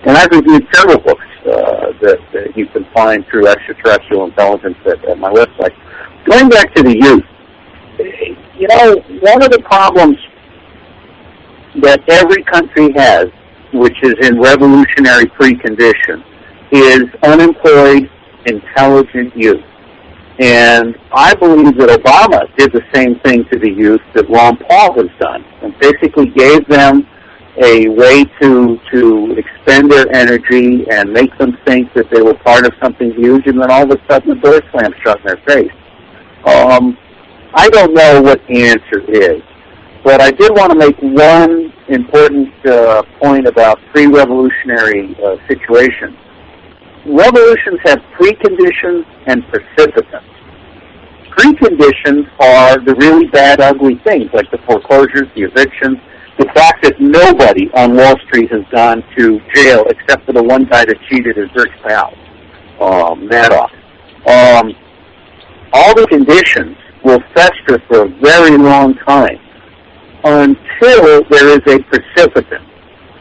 And I've reviewed several books that you can find through extraterrestrial intelligence at my website. Going back to the youth, you know, one of the problems that every country has, which is in revolutionary precondition, is unemployed, intelligent youth. And I believe that Obama did the same thing to the youth that Ron Paul has done, and basically gave them a way to expend their energy and make them think that they were part of something huge, and then all of a sudden the door slams shut in their face. I don't know what the answer is, but I did want to make one important point about pre-revolutionary situations. Revolutions have preconditions and precipitants. Preconditions are the really bad, ugly things, like the foreclosures, the evictions, the fact that nobody on Wall Street has gone to jail except for the one guy that cheated his rich pal, Madoff. All the conditions will fester for a very long time until there is a precipitant.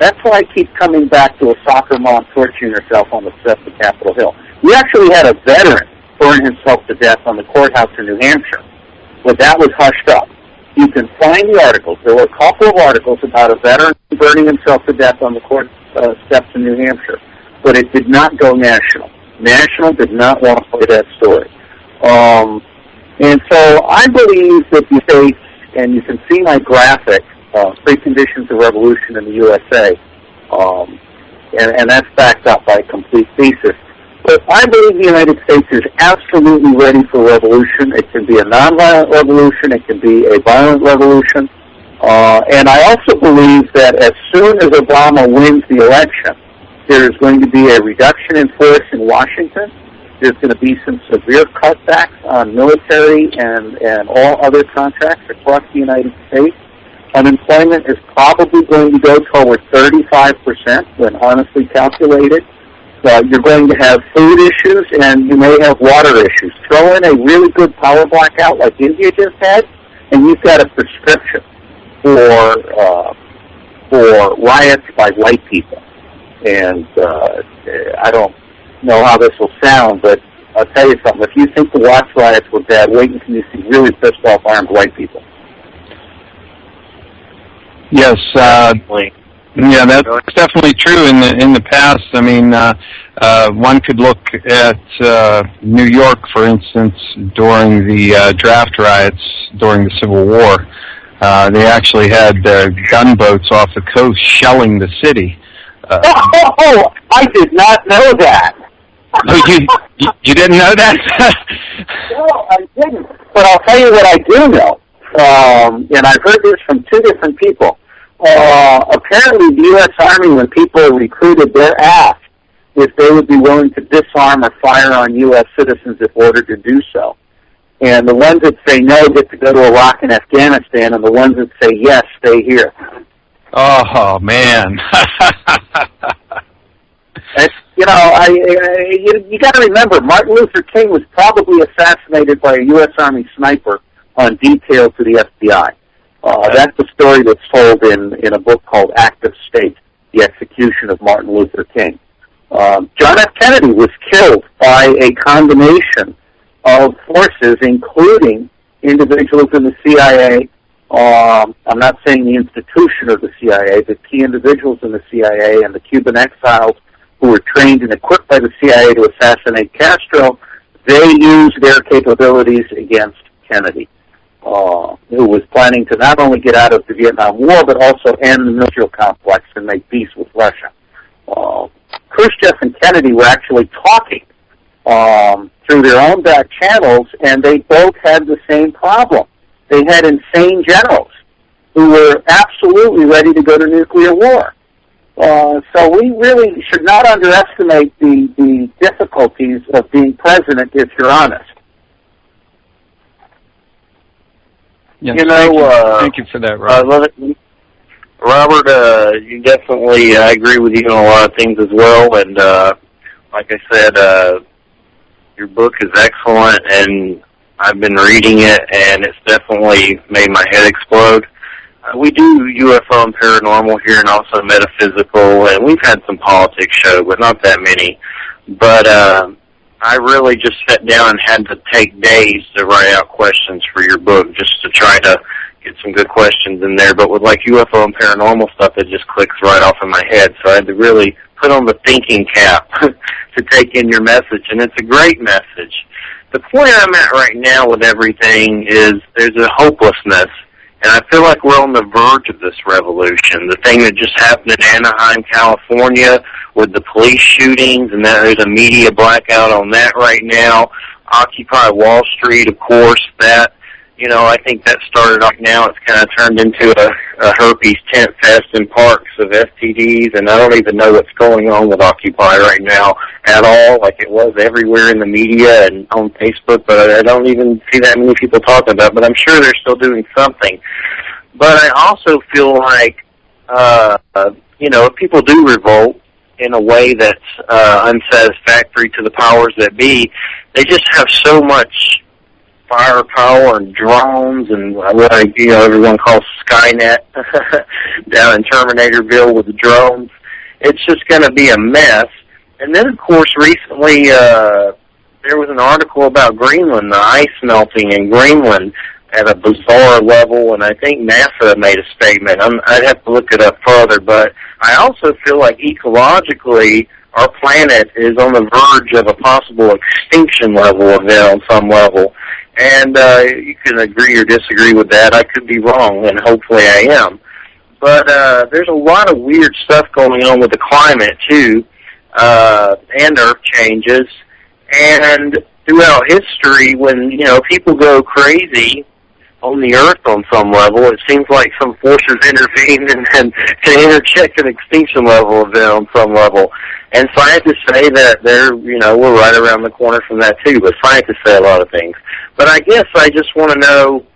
That's why I keep coming back to a soccer mom torturing herself on the steps of Capitol Hill. We actually had a veteran burn himself to death on the courthouse in New Hampshire, but that was hushed up. You can find the articles. There were a couple of articles about a veteran burning himself to death on the court steps in New Hampshire, but it did not go national. National did not want to play that story. And so I believe that the states, and you can see my graphic, Preconditions of Revolution in the USA, and that's backed up by a complete thesis. But I believe the United States is absolutely ready for revolution. It can be a nonviolent revolution. It can be a violent revolution. And I also believe that as soon as Obama wins the election, there is going to be a reduction in force in Washington. There's going to be some severe cutbacks on military and all other contracts across the United States. Unemployment is probably going to go toward 35% when honestly calculated. You're going to have food issues, and you may have water issues. Throw in a really good power blackout like India just had, and you've got a prescription for riots by white people. And I don't know how this will sound, but I'll tell you something. If you think the Watts riots were bad, wait until you see really pissed off armed white people. Yes, yeah, that's definitely true. In the past, I mean, one could look at New York, for instance, during the draft riots during the Civil War. They actually had gunboats off the coast shelling the city. I did not know that. Oh, you didn't know that? No, I didn't. But I'll tell you what I do know, and I've heard this from two different people. Apparently, the U.S. Army, when people are recruited, they're asked if they would be willing to disarm or fire on U.S. citizens if ordered to do so. And the ones that say no get to go to Iraq and Afghanistan, and the ones that say yes stay here. Oh, man. You know, you got to remember, Martin Luther King was probably assassinated by a U.S. Army sniper on detail to the FBI. That's the story that's told in a book called Act of State, The Execution of Martin Luther King. John F. Kennedy was killed by a combination of forces, including individuals in the CIA. I'm not saying the institution of the CIA, but key individuals in the CIA and the Cuban exiles who were trained and equipped by the CIA to assassinate Castro. They used their capabilities against Kennedy, who was planning to not only get out of the Vietnam War, but also end the military complex and make peace with Russia. Khrushchev and Kennedy were actually talking through their own back channels, and they both had the same problem. They had insane generals who were absolutely ready to go to nuclear war. So we really should not underestimate the difficulties of being president, if you're honest. Yes, You know, thank you for that, Rob. Robert, you definitely, I agree with you on a lot of things as well, and like I said, your book is excellent, and I've been reading it, and it's definitely made my head explode. We do UFO and paranormal here, and also metaphysical, and we've had some politics show, but not that many. But I really just sat down and had to take days to write out questions for your book, just to try to get some good questions in there. But with like UFO and paranormal stuff, it just clicks right off in my head. So I had to really put on the thinking cap to take in your message, and it's a great message. The point I'm at right now with everything is there's a hopelessness, and I feel like we're on the verge of this revolution. The thing that just happened in Anaheim, California, with the police shootings, and then there's a media blackout on that right now. Occupy Wall Street, of course, that, you know, I think that started off now. It's kind of turned into a herpes tent fest in parks of STDs, and I don't even know what's going on with Occupy right now at all, like it was everywhere in the media and on Facebook, but I don't even see that many people talking about it, but I'm sure they're still doing something. But I also feel like, you know, if people do revolt in a way that's unsatisfactory to the powers that be, they just have so much firepower and drones and what everyone calls Skynet down in Terminatorville with the drones. It's just going to be a mess. And then, of course, recently there was an article about Greenland, the ice melting in Greenland at a bizarre level, and I think NASA made a statement. I'd have to look it up further, but I also feel like ecologically our planet is on the verge of a possible extinction level event on some level. And you can agree or disagree with that. I could be wrong, and hopefully I am. But there's a lot of weird stuff going on with the climate, too, and earth changes. And throughout history, when, you know, people go crazy on the earth on some level, it seems like some forces intervene and can interject an extinction level event on some level. And scientists say that we're right around the corner from that too, but scientists say a lot of things. But I guess I just want to know,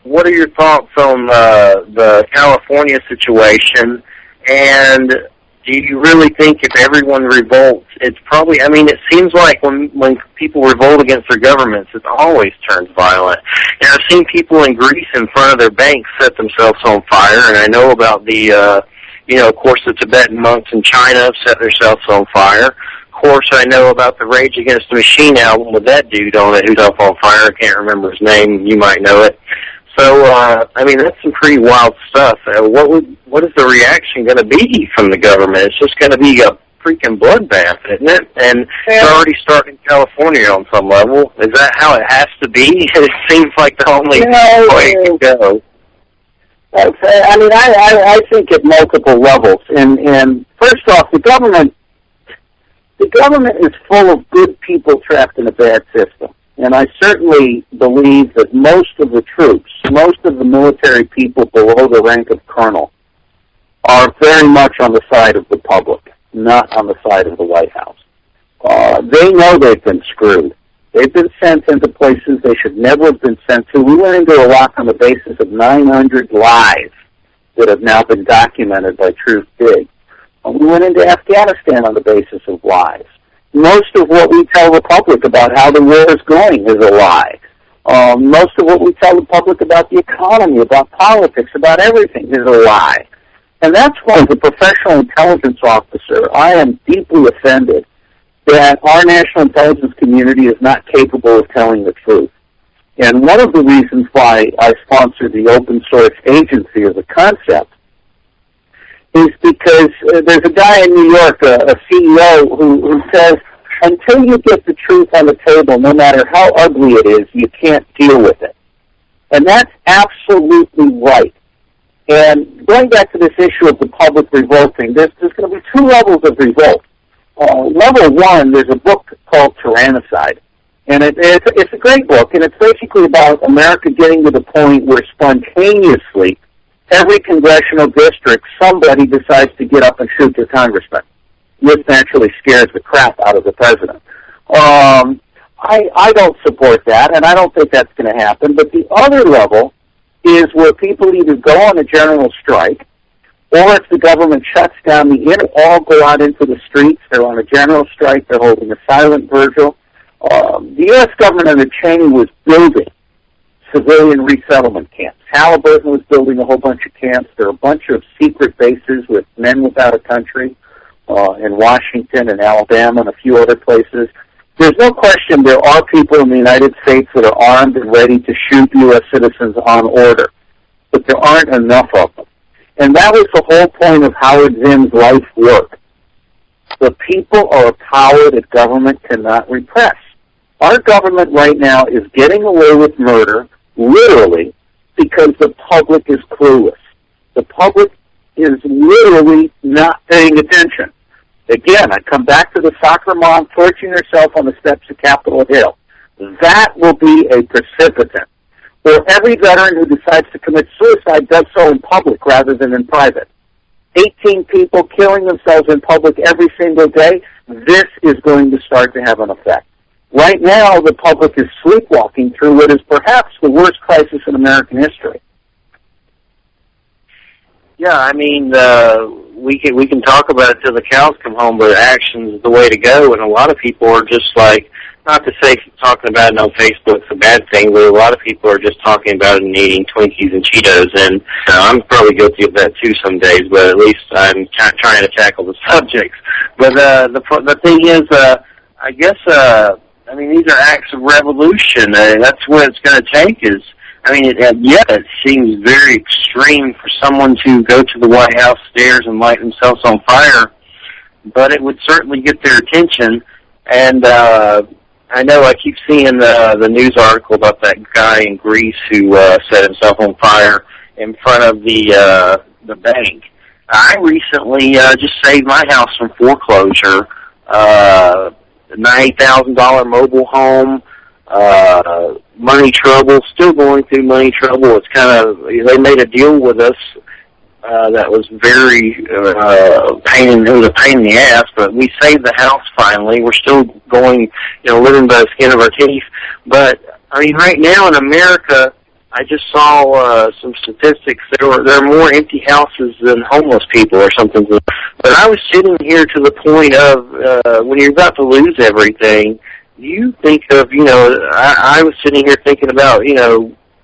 what are your thoughts on the California situation, and do you really think if everyone revolts, it's probably, I mean, it seems like when people revolt against their governments, it always turns violent. And I've seen people in Greece in front of their banks set themselves on fire, and I know about the, of course, the Tibetan monks in China have set themselves on fire. Of course, I know about the Rage Against the Machine album with that dude on it who's up on fire. I can't remember his name. You might know it. So, I mean, that's some pretty wild stuff. What is the reaction going to be from the government? It's just going to be a freaking bloodbath, isn't it? And it's already starting in California on some level. Is that how it has to be? It seems like the only way it can go. I mean, I think at multiple levels. And first off, the government is full of good people trapped in a bad system. And I certainly believe that most of the troops, most of the military people below the rank of colonel, are very much on the side of the public, not on the side of the White House. They know they've been screwed. They've been sent into places they should never have been sent to. We went into Iraq on the basis of 900 lies that have now been documented by Truth Big. We went into Afghanistan on the basis of lies. Most of what we tell the public about how the war is going is a lie. Most of what we tell the public about the economy, about politics, about everything is a lie. And that's why, as a professional intelligence officer, I am deeply offended that our national intelligence community is not capable of telling the truth. And one of the reasons why I sponsored the open source agency as a concept is because there's a guy in New York, a CEO, who says, until you get the truth on the table, no matter how ugly it is, you can't deal with it. And that's absolutely right. And going back to this issue of the public revolting, there's going to be two levels of revolt. Level one, there's a book called Tyrannicide. And it's a great book, and it's basically about America getting to the point where spontaneously every congressional district, somebody decides to get up and shoot their congressman, which naturally scares the crap out of the president. I don't support that, and I don't think that's going to happen. But the other level is where people either go on a general strike, or if the government shuts down the internet, all go out into the streets. They're on a general strike. They're holding a silent vigil. The U.S. government under Cheney was building civilian resettlement camps. Halliburton was building a whole bunch of camps. There are a bunch of secret bases with men without a country in Washington and Alabama and a few other places. There's no question there are people in the United States that are armed and ready to shoot U.S. citizens on order, but there aren't enough of them. And that was the whole point of Howard Zinn's life work. The people are a power that government cannot repress. Our government right now is getting away with murder, literally, because the public is clueless. The public is literally not paying attention. Again, I come back to the soccer mom torching herself on the steps of Capitol Hill. That will be a precipitant. Or every veteran who decides to commit suicide does so in public rather than in private. 18 people killing themselves in public every single day, this is going to start to have an effect. Right now, the public is sleepwalking through what is perhaps the worst crisis in American history. Yeah, I mean, we can talk about it till the cows come home, but action is the way to go, and a lot of people are just like, not to say talking about it on Facebook's a bad thing, but a lot of people are just talking about it and eating Twinkies and Cheetos, and I'm probably guilty of that too some days, but at least I'm trying to tackle the subjects. But the thing is, I guess, I mean, these are acts of revolution. That's what it's going to take is, I mean, it seems very extreme for someone to go to the White House stairs and light themselves on fire, but it would certainly get their attention. And I know I keep seeing the news article about that guy in Greece who set himself on fire in front of the bank. I recently just saved my house from foreclosure. $90,000 mobile home, money trouble, still going through money trouble. It's kind of, they made a deal with us that was very it was a pain in the ass, but we saved the house finally. We're still going, living by the skin of our teeth. But, I mean, right now in America, I just saw some statistics. There are more empty houses than homeless people or something. But I was sitting here to the point of when you're about to lose everything, you think of, I was sitting here thinking about,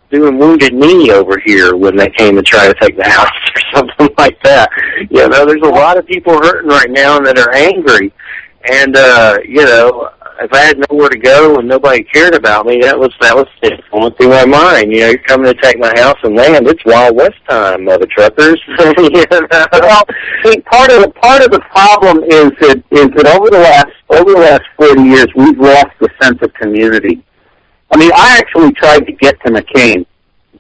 doing Wounded Knee over here when they came to try to take the house or something like that. There's a lot of people hurting right now that are angry. And, if I had nowhere to go and nobody cared about me, that was going through my mind. You're coming to take my house and land. It's Wild West time, mother truckers. Well, see, part of the problem is that over the last 40 years we've lost the sense of community. I mean, I actually tried to get to McCain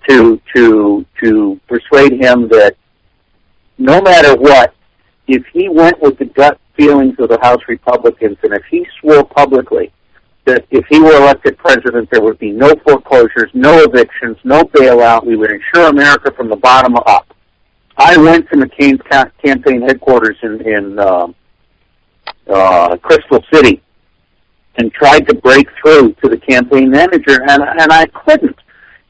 to persuade him that no matter what, if he went with the gut feelings of the House Republicans, and if he swore publicly that if he were elected president, there would be no foreclosures, no evictions, no bailout, we would insure America from the bottom up. I went to McCain's campaign headquarters in Crystal City and tried to break through to the campaign manager, and I couldn't.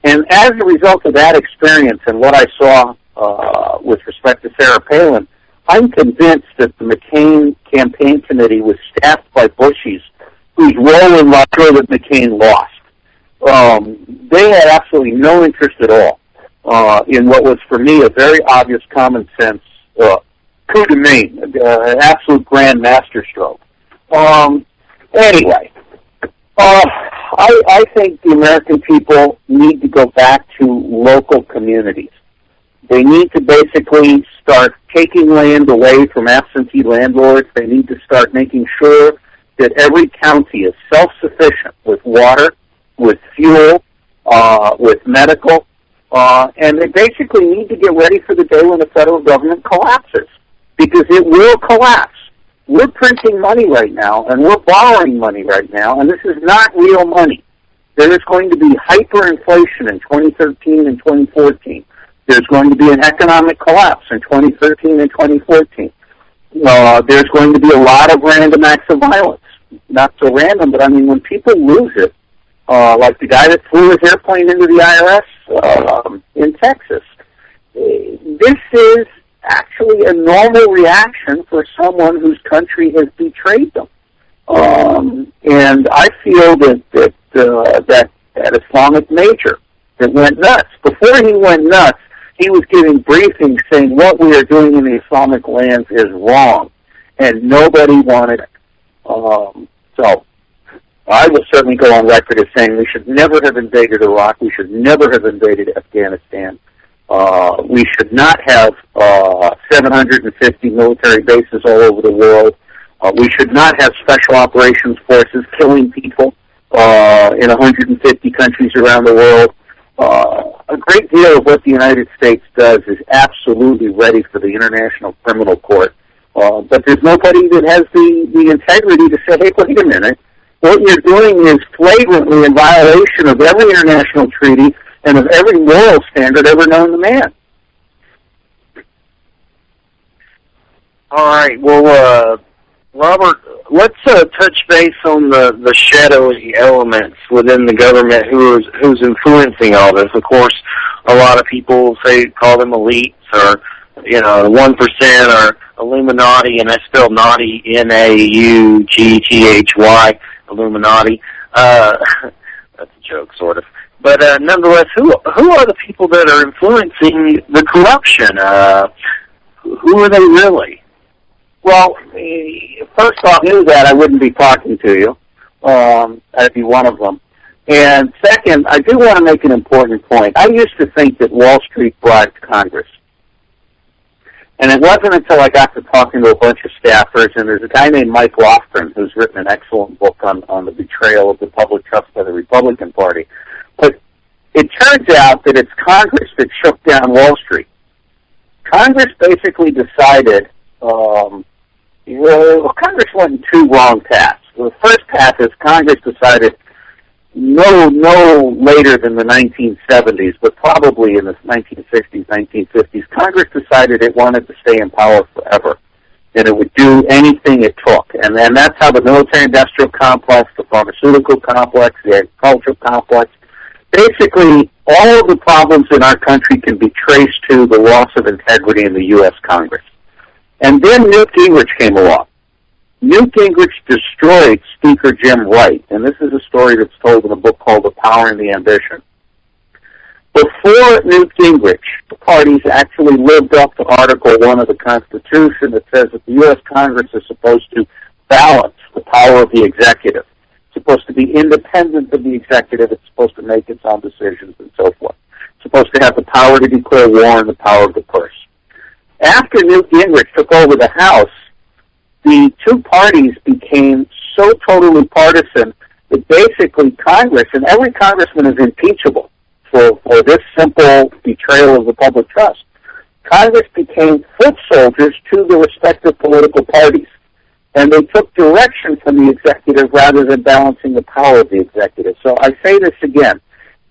And as a result of that experience and what I saw with respect to Sarah Palin, I'm convinced that the McCain campaign committee was staffed by Bushies whose role in sure that McCain lost. They had absolutely no interest at all in what was, for me, a very obvious common sense coup de main, an absolute grand masterstroke. Anyway, I think the American people need to go back to local communities. They need to basically start taking land away from absentee landlords. They need to start making sure that every county is self-sufficient with water, with fuel, with medical, and they basically need to get ready for the day when the federal government collapses, because it will collapse. We're printing money right now, and we're borrowing money right now, and this is not real money. There is going to be hyperinflation in 2013 and 2014. There's going to be an economic collapse in 2013 and 2014. There's going to be a lot of random acts of violence. Not so random, but I mean, when people lose it, like the guy that flew his airplane into the IRS, in Texas. This is actually a normal reaction for someone whose country has betrayed them. And I feel that Islamic major that went nuts. Before he went nuts, he was giving briefings saying what we are doing in the Islamic lands is wrong, and nobody wanted it. So I will certainly go on record as saying we should never have invaded Iraq. We should never have invaded Afghanistan. We should not have 750 military bases all over the world. We should not have special operations forces killing people in 150 countries around the world. A great deal of what the United States does is absolutely ready for the International Criminal Court. But there's nobody that has the integrity to say, hey, wait a minute, what you're doing is flagrantly in violation of every international treaty and of every moral standard ever known to man. All right, well, Robert, let's touch base on the shadowy elements within the government who's influencing all this. Of course, a lot of people call them elites or 1% or Illuminati, and I spell naughty Naughthy, Illuminati. That's a joke, sort of. But nonetheless, who are the people that are influencing the corruption? Who are they really? Well, first off, I knew that I wouldn't be talking to you. I'd be one of them. And second, I do want to make an important point. I used to think that Wall Street bribed Congress. And it wasn't until I got to talking to a bunch of staffers, and there's a guy named Mike Lofgren who's written an excellent book on the betrayal of the public trust by the Republican Party. But it turns out that it's Congress that shook down Wall Street. Congress basically decided, Congress went in two wrong paths. The first path is Congress decided no later than the 1970s, but probably in the 1960s, 1950s, Congress decided it wanted to stay in power forever, and it would do anything it took. And then that's how the military-industrial complex, the pharmaceutical complex, the agricultural complex, basically all of the problems in our country can be traced to the loss of integrity in the U.S. Congress. And then Newt Gingrich came along. Newt Gingrich destroyed Speaker Jim Wright, and this is a story that's told in a book called The Power and the Ambition. Before Newt Gingrich, the parties actually lived up to Article 1 of the Constitution that says that the U.S. Congress is supposed to balance the power of the executive. It's supposed to be independent of the executive. It's supposed to make its own decisions and so forth. It's supposed to have the power to declare war and the power of the purse. After Newt Gingrich took over the House, the two parties became so totally partisan that basically Congress, and every congressman is impeachable for this simple betrayal of the public trust, Congress became foot soldiers to the respective political parties. And they took direction from the executive rather than balancing the power of the executive. So I say this again.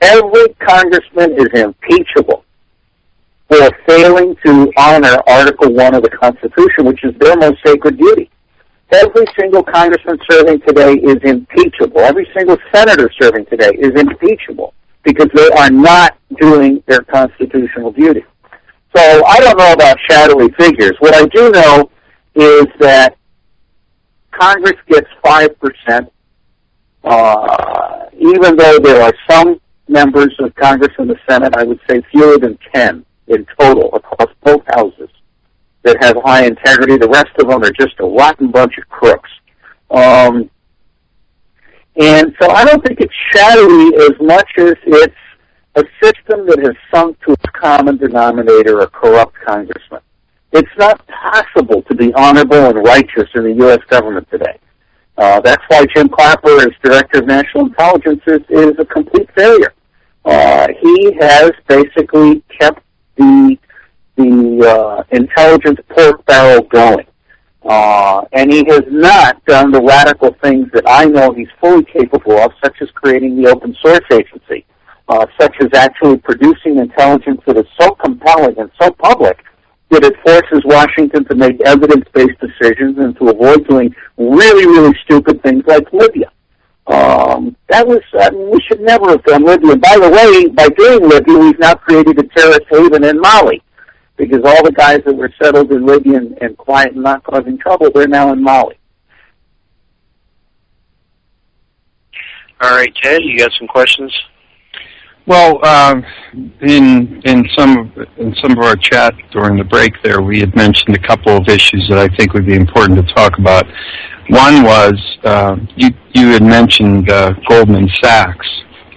Every congressman is impeachable for failing to honor Article 1 of the Constitution, which is their most sacred duty. Every single congressman serving today is impeachable. Every single senator serving today is impeachable because they are not doing their constitutional duty. So I don't know about shadowy figures. What I do know is that Congress gets 5%, even though there are some members of Congress and the Senate, I would say fewer than 10 in total across both houses that have high integrity. The rest of them are just a rotten bunch of crooks. And so I don't think it's shadowy as much as it's a system that has sunk to its common denominator, a corrupt congressman. It's not possible to be honorable and righteous in the U.S. government today. That's why Jim Clapper, as Director of National Intelligence, is a complete failure. He has basically kept the intelligence pork barrel going. And he has not done the radical things that I know he's fully capable of, such as creating the open source agency, such as actually producing intelligence that is so compelling and so public that it forces Washington to make evidence-based decisions and to avoid doing really, really stupid things like Libya. That's we should never have done Libya. And by the way, by doing Libya, we've now created a terrorist haven in Mali, because all the guys that were settled in Libya and quiet and not causing trouble, they're now in Mali. All right, Ted, you got some questions? Well, in some of our chat during the break there, we had mentioned a couple of issues that I think would be important to talk about. One was you had mentioned Goldman Sachs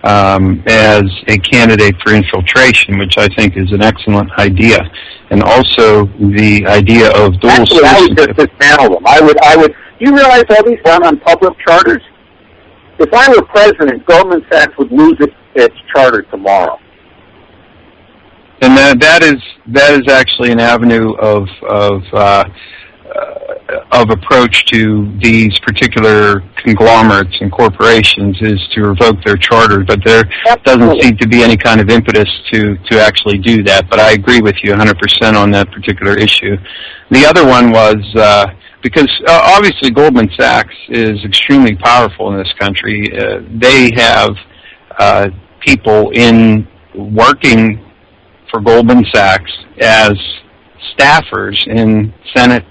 as a candidate for infiltration, which I think is an excellent idea, and also the idea of dual citizenship. I would just dismantle them. I would. You realize all these done on public charters? If I were president, Goldman Sachs would lose its charter tomorrow. And that is actually an avenue of approach to these particular conglomerates and corporations, is to revoke their charter. But there doesn't seem to be any kind of impetus to actually do that. But I agree with you 100% on that particular issue. The other one was because obviously Goldman Sachs is extremely powerful in this country. They have people working for Goldman Sachs as staffers in Senate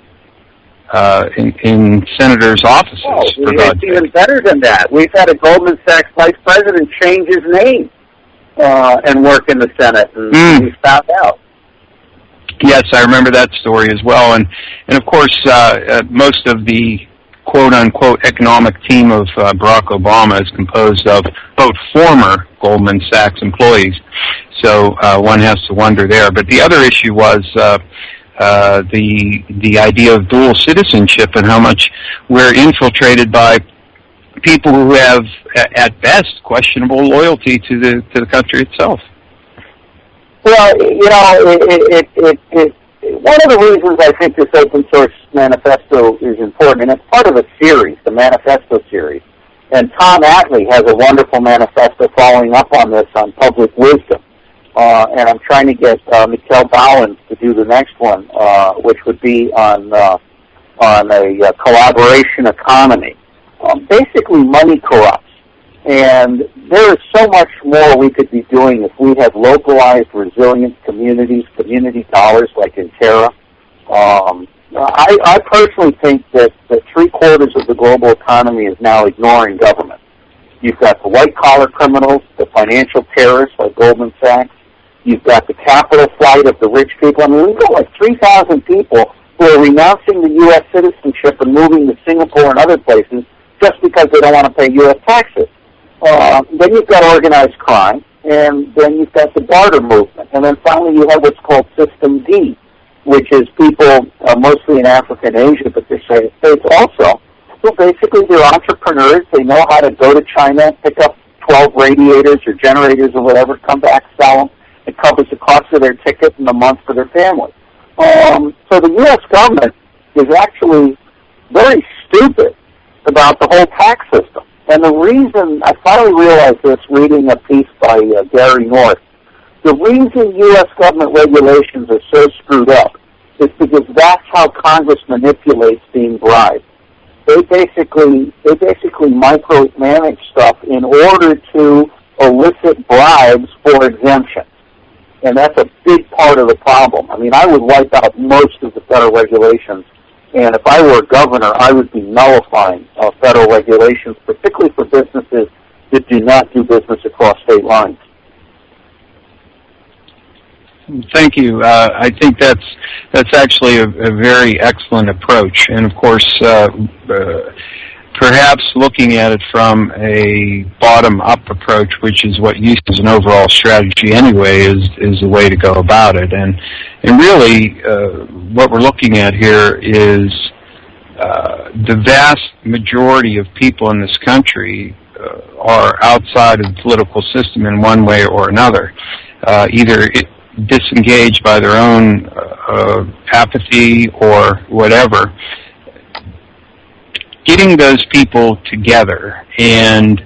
in senators' offices. Oh, it's even better than that. We've had a Goldman Sachs vice president change his name and work in the Senate, and he's found out. Yes, I remember that story as well. And of course, most of the quote-unquote economic team of Barack Obama is composed of both former Goldman Sachs employees. So one has to wonder there. But the other issue was the idea of dual citizenship and how much we're infiltrated by people who have, at best, questionable loyalty to the country itself. Well, you know, one of the reasons I think this open source manifesto is important, and it's part of a series, the manifesto series, and Tom Atlee has a wonderful manifesto following up on this on public wisdom, and I'm trying to get Mikhail Bowens to do the next one, which would be on a collaboration economy. Basically, money corrupts. And there is so much more we could be doing if we had localized, resilient communities, community dollars like in Terra. I personally think that 3/4 of the global economy is now ignoring government. You've got the white-collar criminals, the financial terrorists like Goldman Sachs. You've got the capital flight of the rich people. I mean, we've got like 3,000 people who are renouncing the U.S. citizenship and moving to Singapore and other places just because they don't want to pay U.S. taxes. Then you've got organized crime, and then you've got the barter movement. And then finally you have what's called System D, which is people mostly in Africa and Asia, but the United States also. So basically they're entrepreneurs. They know how to go to China, pick up 12 radiators or generators or whatever, come back, sell them. It covers the cost of their ticket and a month for their family. So the U.S. government is actually very stupid about the whole tax system. And the reason, I finally realized this reading a piece by Gary North, the reason U.S. government regulations are so screwed up is because that's how Congress manipulates being bribed. They basically micromanage stuff in order to elicit bribes for exemptions. And that's a big part of the problem. I mean, I would wipe out most of the federal regulations. And if I were a governor, I would be nullifying federal regulations, particularly for businesses that do not do business across state lines. Thank you. I think that's actually a very excellent approach. And of course, perhaps looking at it from a bottom-up approach, which is what used as an overall strategy anyway, is the way to go about it. And really, what we're looking at here is the vast majority of people in this country are outside of the political system in one way or another, either disengaged by their own apathy or whatever. Getting those people together and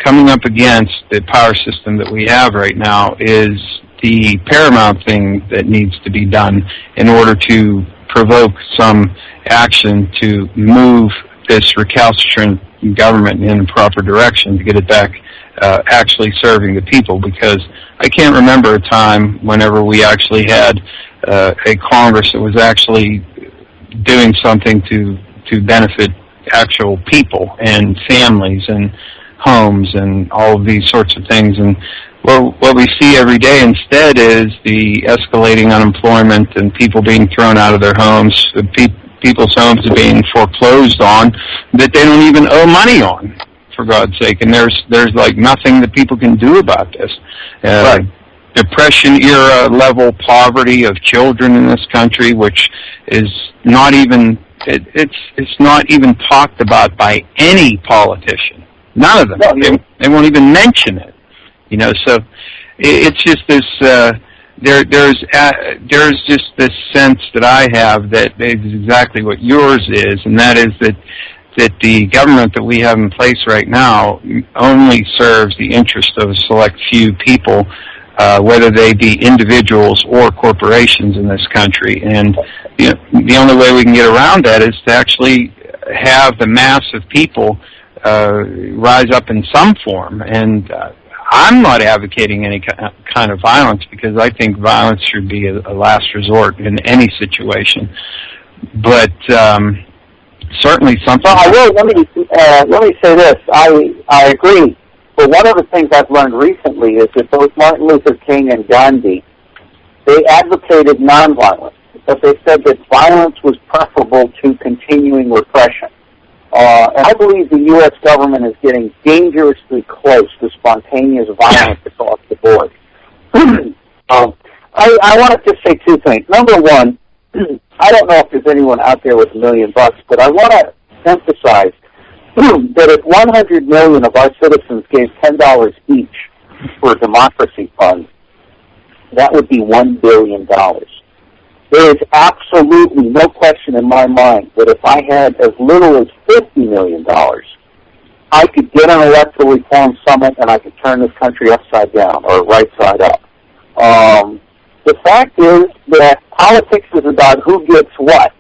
coming up against the power system that we have right now is the paramount thing that needs to be done in order to provoke some action to move this recalcitrant government in the proper direction to get it back actually serving the people, because I can't remember a time whenever we actually had a Congress that was actually doing something to benefit actual people and families and homes and all of these sorts of things. And what we see every day instead is the escalating unemployment and people being thrown out of their homes, people's homes are being foreclosed on that they don't even owe money on, for God's sake. And there's like nothing that people can do about this. Right. Depression era level poverty of children in this country, which is not even it's not even talked about by any politician. None of them. No, they won't even mention it. You know, so it's just this. There's just this sense that I have that is exactly what yours is, and that is that the government that we have in place right now only serves the interest of a select few people, whether they be individuals or corporations in this country. And you know, the only way we can get around that is to actually have the mass of people rise up in some form. And I'm not advocating any kind of violence, because I think violence should be a last resort in any situation. But certainly something. Well, I will. Let me say this. I agree. But one of the things I've learned recently is that both Martin Luther King and Gandhi, they advocated nonviolence, but they said that violence was preferable to continuing repression. And I believe the U.S. government is getting dangerously close to spontaneous violence across the board. I want to just say two things. Number one, I don't know if there's anyone out there with $1 million, but I want to emphasize that if 100 million of our citizens gave $10 each for a democracy fund, that would be $1 billion. There is absolutely no question in my mind that if I had as little as $50 million, I could get an electoral reform summit and I could turn this country upside down or right side up. The fact is that politics is about who gets what.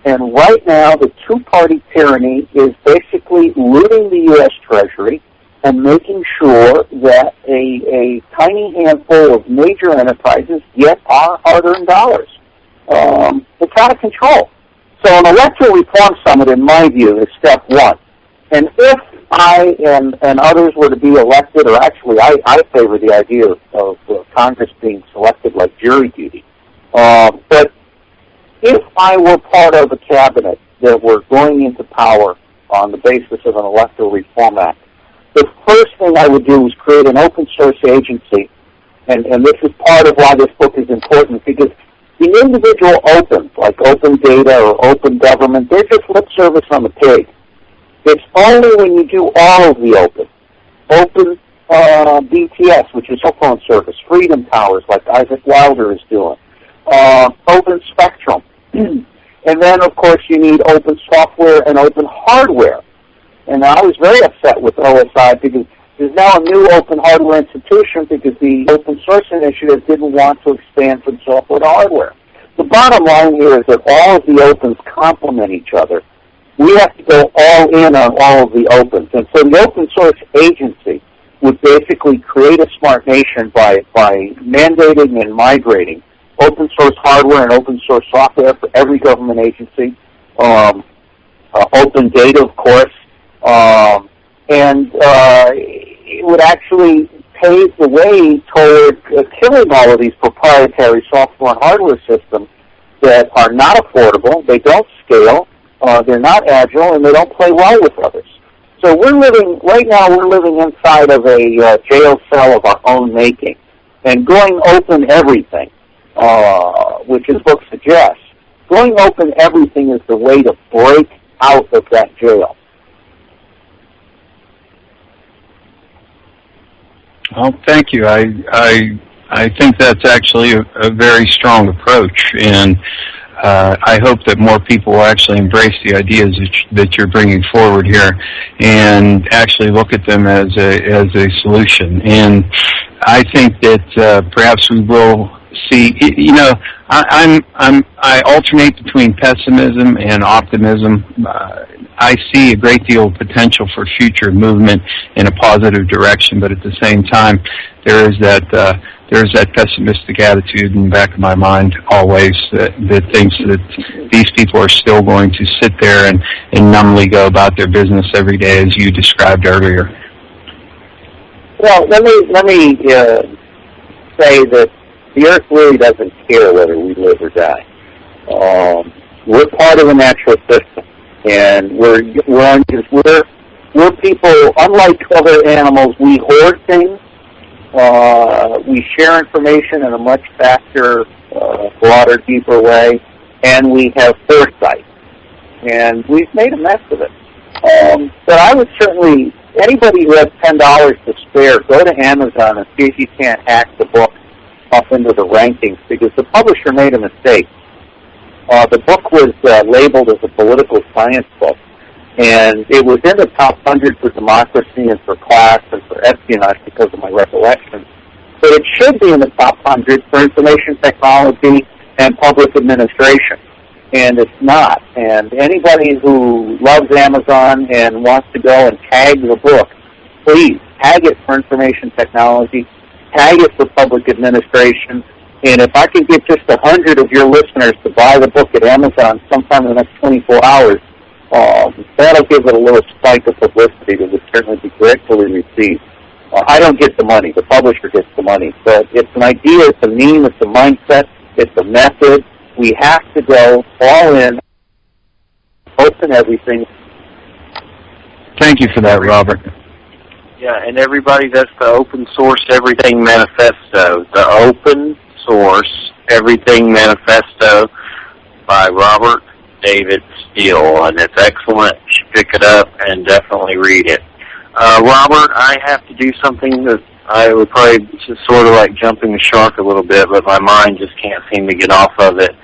And right now, the two-party tyranny is basically looting the U.S. Treasury and making sure that a tiny handful of major enterprises get our hard-earned dollars. It's out of control. So an electoral reform summit, in my view, is step one. And if I and others were to be elected, or actually I favor the idea of Congress being selected like jury duty. But if I were part of a cabinet that were going into power on the basis of an electoral reform act, the first thing I would do was create an open source agency. And this is part of why this book is important, because the individual opens, like open data or open government, they're just lip service on the pig. It's only when you do all of the open BTS, which is cell phone service, Freedom Towers, like Isaac Wilder is doing, open spectrum, and then, of course, you need open software and open hardware. And I was very upset with OSI because there's now a new open hardware institution because the open source initiative didn't want to expand from software to hardware. The bottom line here is that all of the opens complement each other. We have to go all in on all of the opens. And so the open source agency would basically create a smart nation by mandating and migrating open source hardware and open source software for every government agency, open data, of course, and it would actually pave the way toward killing all of these proprietary software and hardware systems that are not affordable, they don't scale, they're not agile, and they don't play well with others. So right now we're living inside of a jail cell of our own making, and going open everything, which this book suggests, going open everything is the way to break out of that jail. Well, thank you. I think that's actually a very strong approach, and I hope that more people will actually embrace the ideas that you're bringing forward here and actually look at them as a solution. And I think that perhaps we will see. I alternate between pessimism and optimism. I see a great deal of potential for future movement in a positive direction, but at the same time, there is that pessimistic attitude in the back of my mind always that thinks that these people are still going to sit there and numbly go about their business every day, as you described earlier. Well, let me say that the Earth really doesn't care whether we live or die. We're part of the natural system, and we're people. Unlike other animals, we hoard things. We share information in a much faster, broader, deeper way, and we have foresight. And we've made a mess of it. But I would certainly, anybody who has $10 to spare, go to Amazon and see if you can't hack the book up into the rankings, because the publisher made a mistake. The book was labeled as a political science book, and it was in the top 100 for democracy and for class and for espionage because of my recollections. But it should be in the top 100 for information technology and public administration, and it's not. And anybody who loves Amazon and wants to go and tag the book, please tag it for information technology, tag it for public administration. And if I could get just 100 of your listeners to buy the book at Amazon sometime in the next 24 hours, that'll give it a little spike of publicity that would certainly be gratefully received. I don't get the money. The publisher gets the money. But it's an idea, it's a meme, it's a mindset, it's a method. We have to go all in, open everything. Thank you for that, Robert. Yeah, and everybody, that's the Open Source Everything Manifesto. The Open Source Everything Manifesto by Robert David Steele, and it's excellent. You should pick it up and definitely read it. Robert, I have to do something that I would probably just sort of like jumping the shark a little bit, but my mind just can't seem to get off of it.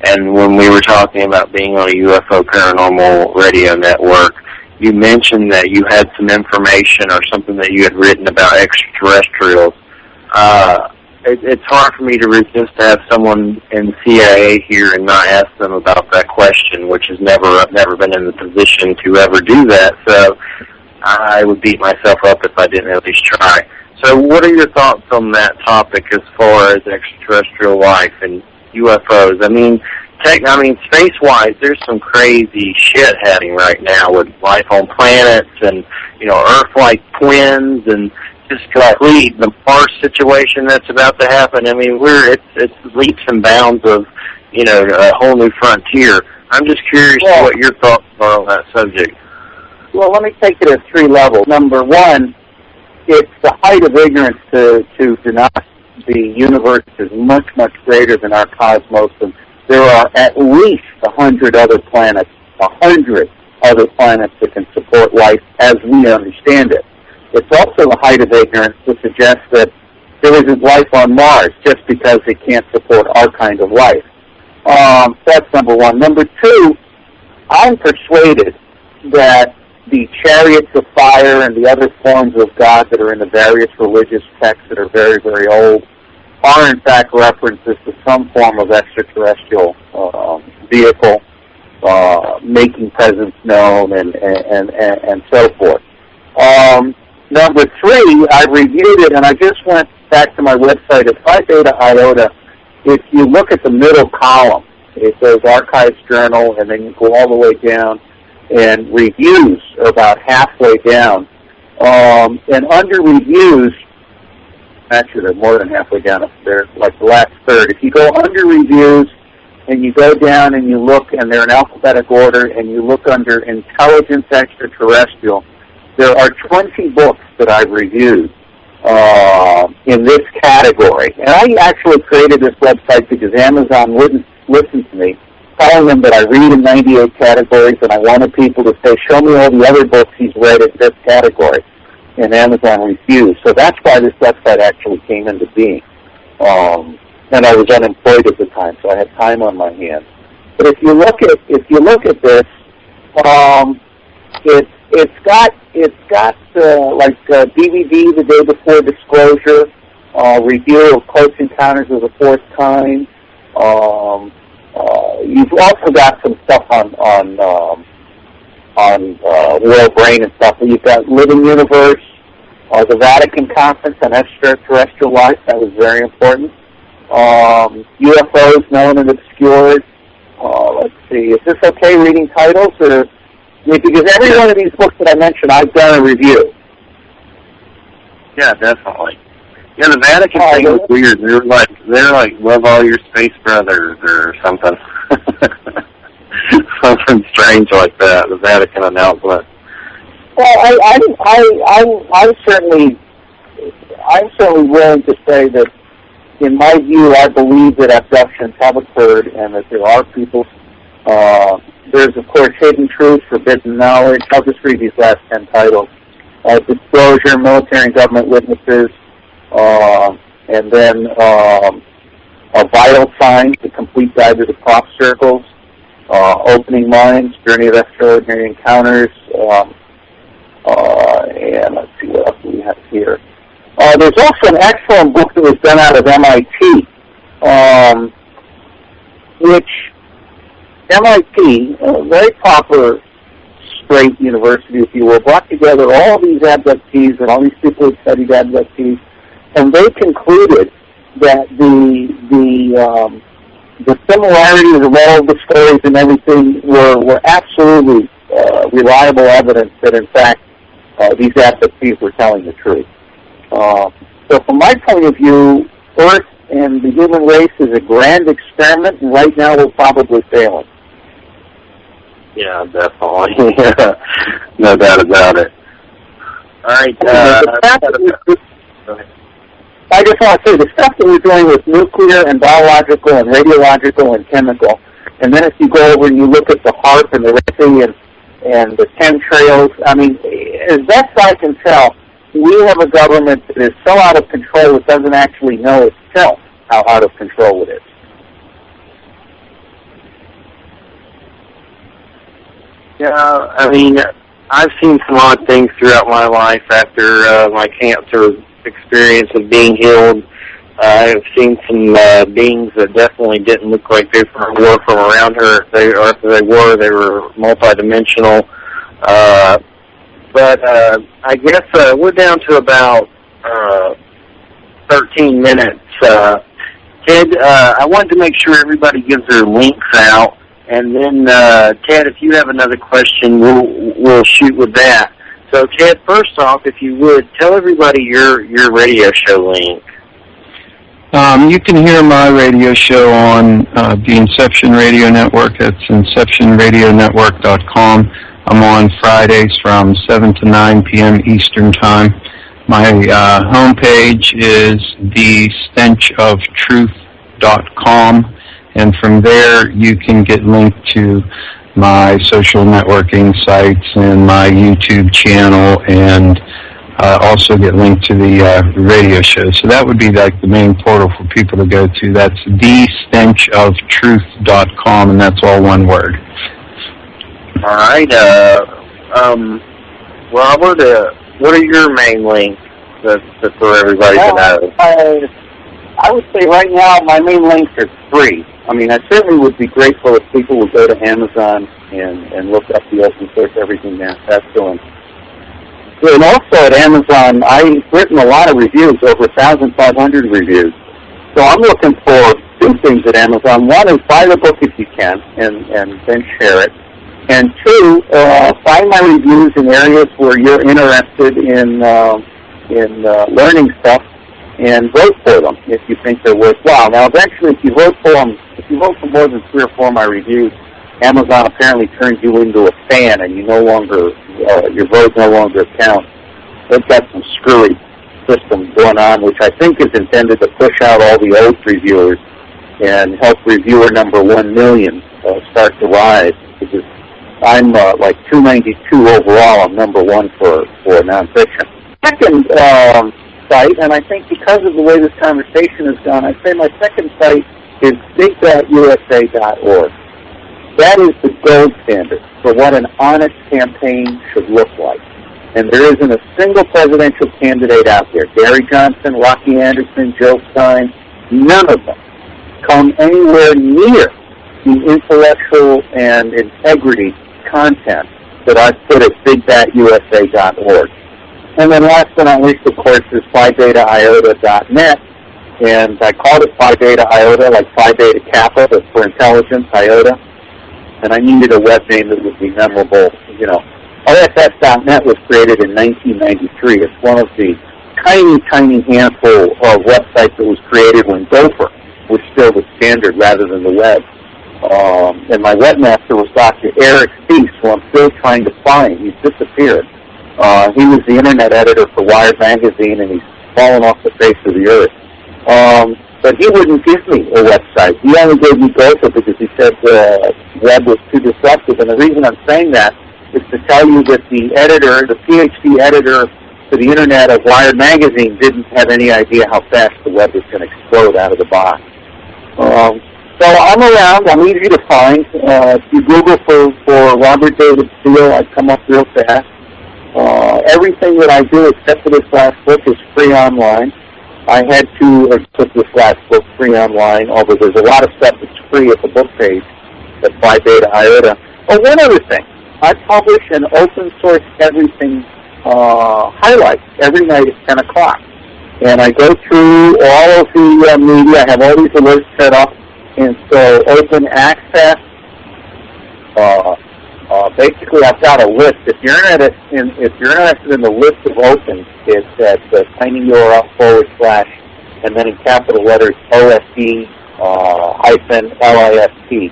And when we were talking about being on a UFO Paranormal Radio Network, you mentioned that you had some information or something that you had written about extraterrestrials. It's hard for me to resist to have someone in CIA here and not ask them about that question, which has never been in the position to ever do that. So I would beat myself up if I didn't at least try. So what are your thoughts on that topic as far as extraterrestrial life and UFOs? I mean, space-wise, there's some crazy shit happening right now with life on planets and, Earth-like twins and just complete the Mars situation that's about to happen. I mean, it's leaps and bounds of, a whole new frontier. I'm just curious what your thoughts are on that subject. Well, let me take it at 3 levels. Number one, it's the height of ignorance to deny the universe is much, much greater than our cosmos, and there are at least 100 other planets, 100 other planets that can support life as we understand it. It's also the height of ignorance to suggest that there isn't life on Mars just because it can't support our kind of life. That's number one. Number two, I'm persuaded that the chariots of fire and the other forms of God that are in the various religious texts that are very, very old are in fact references to some form of extraterrestrial vehicle, making presence known and so forth. Number three, I reviewed it, and I just went back to my website at Phi Beta Iota. If you look at the middle column, it says Archives Journal, and then you go all the way down, and reviews are about halfway down. And under reviews, actually they're more than halfway down. They're like the last third. If you go under reviews, and you go down and you look, and they're in alphabetic order, and you look under Intelligence Extraterrestrial, there are 20 books that I've reviewed in this category. And I actually created this website because Amazon wouldn't listen to me, telling them that I read in 98 categories, and I wanted people to say, show me all the other books he's read in this category. And Amazon refused. So that's why this website actually came into being. And I was unemployed at the time, so I had time on my hands. But if you look at this, it's got like DVD the day before disclosure. review of Close Encounters of the Fourth Kind. You've also got some stuff on World Brain and stuff. You've got Living Universe, the Vatican Conference on Extraterrestrial Life. That was very important. UFOs Known and Obscured. Let's see. Is this okay reading titles? Or because every one of these books that I mentioned, I've done a review. Yeah, definitely. Yeah, the Vatican thing was weird. They're like love all your space brothers or something. Something strange like that. The Vatican announcement. Well, I'm certainly willing to say that, in my view, I believe that abductions have occurred and that there are people. There's, of course, Hidden Truth, Forbidden Knowledge. I'll just read these last 10 titles. Disclosure, Military and Government Witnesses, and then A Vital Signs, The Complete Guide to the Crop Circles, Opening Minds, Journey of Extraordinary Encounters, and let's see what else we have here. There's also an excellent book that was done out of MIT, which MIT, a very proper, straight university, if you will, brought together all these abductees and all these people who studied abductees, and they concluded that the similarities of all of the stories and everything were absolutely reliable evidence that, in fact, these abductees were telling the truth. So from my point of view, Earth and the human race is a grand experiment, and right now we're probably failing. Yeah, definitely. No doubt about it. All right. I just want to say the stuff that we're doing with nuclear and biological and radiological and chemical, and then if you go over and you look at the HAARP and the RISI and the chemtrails, I mean, as best I can tell, we have a government that is so out of control it doesn't actually know itself how out of control it is. Yeah, I mean, I've seen some odd things throughout my life after my cancer experience of being healed. I've seen some beings that definitely didn't look like they were from around her. If they were multidimensional. But I guess we're down to about 13 minutes. Ted, I wanted to make sure everybody gives their links out. And then, Ted, if you have another question, we'll shoot with that. So, Ted, first off, if you would, tell everybody your radio show link. You can hear my radio show on the Inception Radio Network. That's inceptionradionetwork.com. I'm on Fridays from 7 to 9 p.m. Eastern Time. My homepage is thestenchoftruth.com. And from there, you can get linked to my social networking sites and my YouTube channel, and also get linked to the radio show. So that would be like the main portal for people to go to. That's thestenchoftruth.com, and that's all one word. All right. Robert, what are your main links for everybody to know? I would say right now my main links are free. I mean, I certainly would be grateful if people would go to Amazon and look up the open source everything that's doing. And also at Amazon, I've written a lot of reviews, over 1,500 reviews. So I'm looking for two things at Amazon. One is buy the book if you can, and then share it. And two, find my reviews in areas where you're interested in learning stuff, and vote for them if you think they're worthwhile. Now, eventually, if you vote for more than 3 or 4 of my reviews, Amazon apparently turns you into a fan, and your vote no longer counts. They've got some screwy system going on, which I think is intended to push out all the old reviewers and help reviewer number 1 million start to rise. Because I'm like 292 overall. I'm number 1 for nonfiction. Second site, and I think because of the way this conversation has gone, I'd say my second site is big.usa.org. That is the gold standard for what an honest campaign should look like. And there isn't a single presidential candidate out there, Gary Johnson, Rocky Anderson, Joe Stein, none of them come anywhere near the intellectual and integrity content that I've put at bigbatusa.org. And then last but not least, of course, is PhiBetaIota.net. And I called it Phi Beta Iota, like Phi Beta Kappa, but for intelligence, Iota. And I needed a web name that would be memorable, you know. OSS.net was created in 1993. It's one of the tiny handful of websites that was created when Gopher was still the standard rather than the web. And my webmaster was Dr. Eric Thies, who I'm still trying to find. He's disappeared. He was the internet editor for Wired magazine, and he's fallen off the face of the earth. But he wouldn't give me a website. He only gave me Gopher because he said the web was too disruptive. And the reason I'm saying that is to tell you that the editor, the PhD editor for the internet of Wired magazine, didn't have any idea how fast the web was going to explode out of the box. So I'm around. I'm easy to find. If you Google for Robert David Steele, I come up real fast. Everything that I do except for this last book is free online. I had to put this last book free online, although there's a lot of stuff that's free at the book page at Phi Beta Iota. Oh, one other thing. I publish an open source everything highlight every night at 10 o'clock. And I go through all of the media. I have all these alerts set up. And so open access, basically I've got a list. If you're interested in the list of opens, it's at tinyurl/ and then in capital letters OSE -LIST.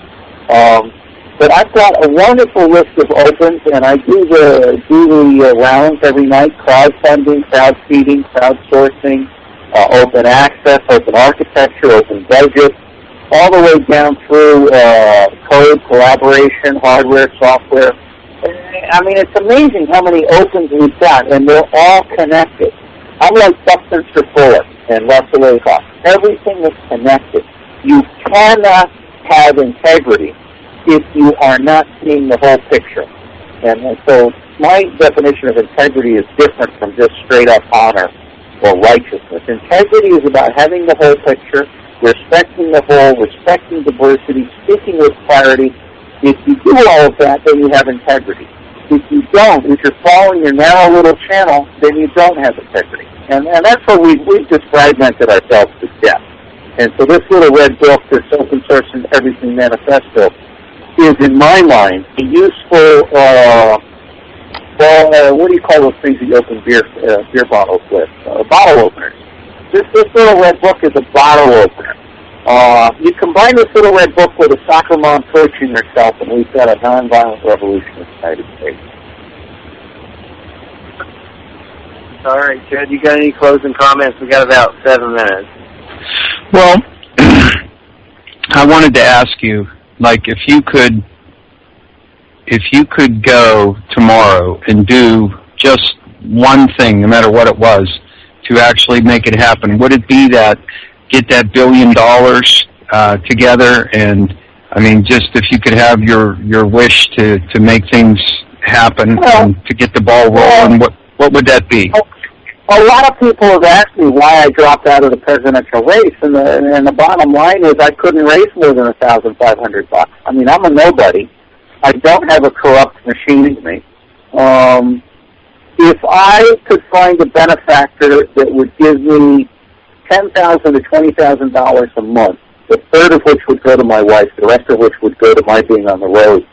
But I've got a wonderful list of opens, and I do the rounds every night: crowdfunding, crowd seeding, crowdsourcing, open access, open architecture, open budget, all the way down through code, collaboration, hardware, software. I mean, it's amazing how many opens we've got, and they're all connected. I'm like Buckminster Fuller and Russell Ackoff. Everything is connected. You cannot have integrity if you are not seeing the whole picture. And so my definition of integrity is different from just straight-up honor or righteousness. Integrity is about having the whole picture, respecting the whole, respecting diversity, speaking with clarity. If you do all of that, then you have integrity. If you don't, if you're following your narrow little channel, then you don't have integrity. And that's where we've just fragmented ourselves to death. And so this little red book, this Open Source and Everything Manifesto, is, in my mind, a useful, what do you call those things that you open beer bottles with? Bottle openers. This little red book is a bottle opener. You combine this little red book with a soccer mom torturing herself, and we've got a nonviolent revolution in the United States. All right, Ted, you got any closing comments? We got about 7 minutes. Well, I wanted to ask you, like, if you could go tomorrow and do just one thing, no matter what it was, to actually make it happen, would it be that get that $1 billion together? And I mean, just if you could have your wish to make things happen and to get the ball rolling, what would that be? A lot of people have asked me why I dropped out of the presidential race, and the bottom line is I couldn't raise more than $1,500. I mean, I'm a nobody. I don't have a corrupt machine in me. If I could find a benefactor that would give me $10,000 to $20,000 a month, a third of which would go to my wife, the rest of which would go to my being on the road,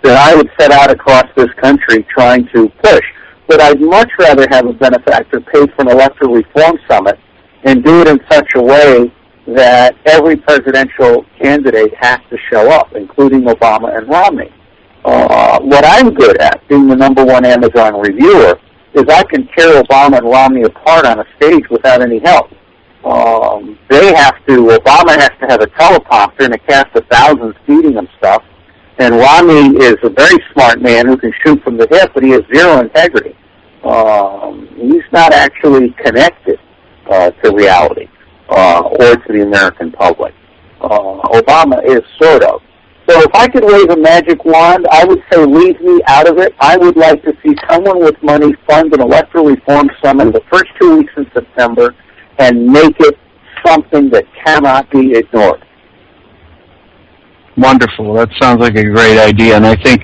then I would set out across this country trying to push. But I'd much rather have a benefactor pay for an electoral reform summit and do it in such a way that every presidential candidate has to show up, including Obama and Romney. What I'm good at, being the #1 Amazon reviewer, is I can tear Obama and Romney apart on a stage without any help. Obama has to have a teleprompter and a cast of thousands feeding him stuff, and Romney is a very smart man who can shoot from the hip, but he has zero integrity. He's not actually connected to reality or to the American public. Obama is sort of. So if I could wave a magic wand, I would say leave me out of it. I would like to see someone with money fund an electoral reform summit the first 2 weeks in September and make it something that cannot be ignored. Wonderful. That sounds like a great idea, and I think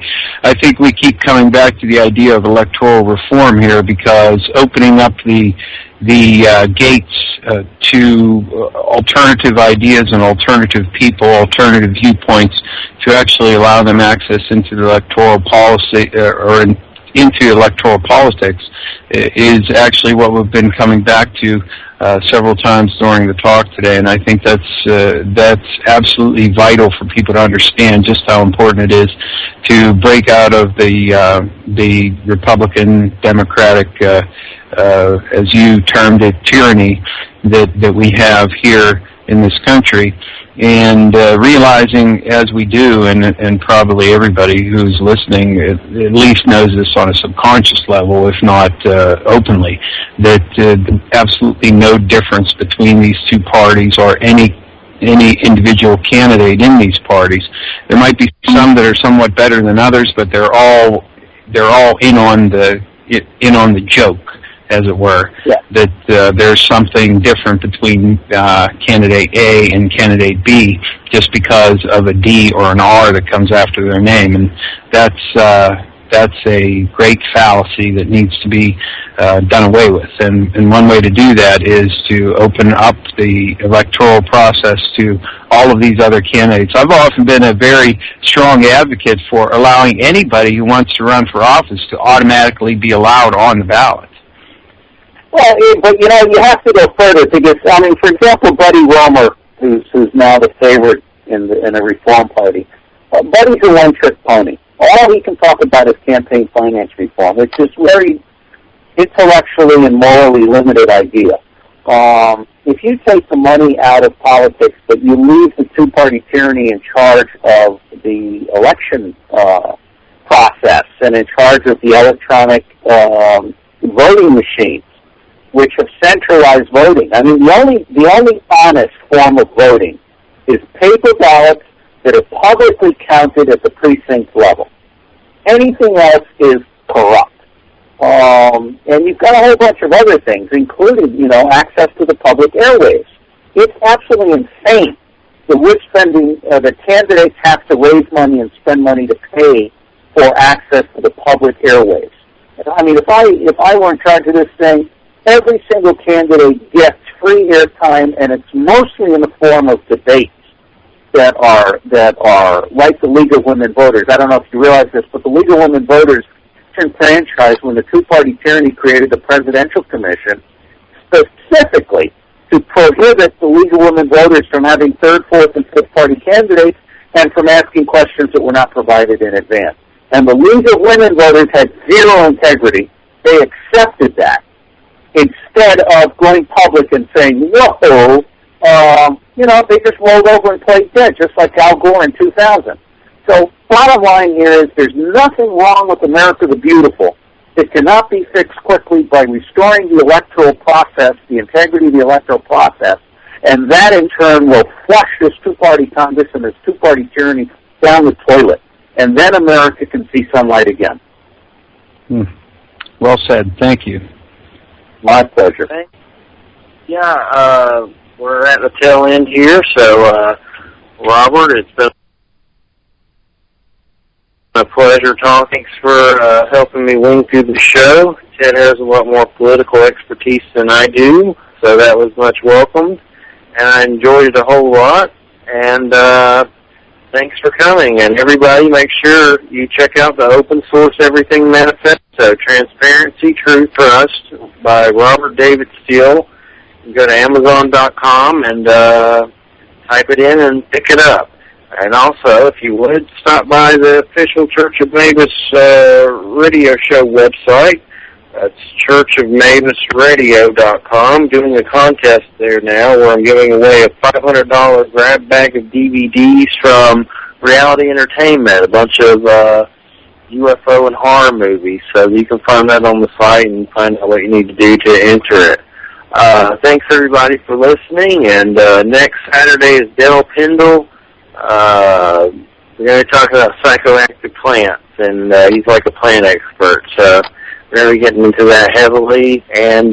we keep coming back to the idea of electoral reform here, because opening up the gates to alternative ideas and alternative people, alternative viewpoints, to actually allow them access into the electoral policy into electoral politics is actually what we've been coming back to several times during the talk today, and I think that's absolutely vital for people to understand just how important it is to break out of the Republican Democratic, as you termed it, tyranny that we have here in this country. And realizing, as we do, and probably everybody who's listening at least knows this on a subconscious level, if not openly, that absolutely no difference between these two parties or any individual candidate in these parties. There might be some that are somewhat better than others, but they're all in on the joke, as it were, that there's something different between candidate A and candidate B just because of a D or an R that comes after their name, and that's a great fallacy that needs to be done away with. And one way to do that is to open up the electoral process to all of these other candidates. I've often been a very strong advocate for allowing anybody who wants to run for office to automatically be allowed on the ballot. Well, but you have to go further because, for example, Buddy Roemer, who's now the favorite in the Reform Party, Buddy's a one-trick pony. All he can talk about is campaign finance reform, which is very intellectually and morally limited idea. If you take the money out of politics, but you leave the two-party tyranny in charge of the election process and in charge of the electronic voting machines, which have centralized voting. The only honest form of voting is paper ballots that are publicly counted at the precinct level. Anything else is corrupt. And you've got a whole bunch of other things, including, access to the public airwaves. It's absolutely insane that we're spending, the candidates have to raise money and spend money to pay for access to the public airwaves. If I were in charge of this thing, every single candidate gets free airtime, and it's mostly in the form of debates that are like the League of Women Voters. I don't know if you realize this, but the League of Women Voters enfranchised when the two-party tyranny created the Presidential Commission specifically to prohibit the League of Women Voters from having third, fourth, and fifth-party candidates and from asking questions that were not provided in advance. And the League of Women Voters had zero integrity. They accepted that, instead of going public and saying, whoa, they just rolled over and played dead, just like Al Gore in 2000. So bottom line here is there's nothing wrong with America the Beautiful. It cannot be fixed quickly by restoring the electoral process, the integrity of the electoral process, and that in turn will flush this two-party Congress and this two-party tyranny down the toilet. And then America can see sunlight again. Well said. Thank you. My pleasure. Yeah, we're at the tail end here, so Robert, it's been a pleasure talking. Thanks for helping me wing through the show. Ted has a lot more political expertise than I do, so that was much welcomed, and I enjoyed it a whole lot, and thanks for coming. And everybody, make sure you check out the Open Source Everything Manifesto, Transparency, True Trust, by Robert David Steele. You go to Amazon.com and type it in and pick it up. And also, if you would, stop by the official Church of Mabus radio show website. That's churchofmabusradio.com. Doing a contest there now where I'm giving away a $500 grab bag of DVDs from Reality Entertainment, a bunch of UFO and horror movies. So you can find that on the site and find out what you need to do to enter it. Thanks, everybody, for listening. And next Saturday is Dale Pendle, We're going to talk about psychoactive plants, and he's like a plant expert, so we're going to be getting into that heavily, and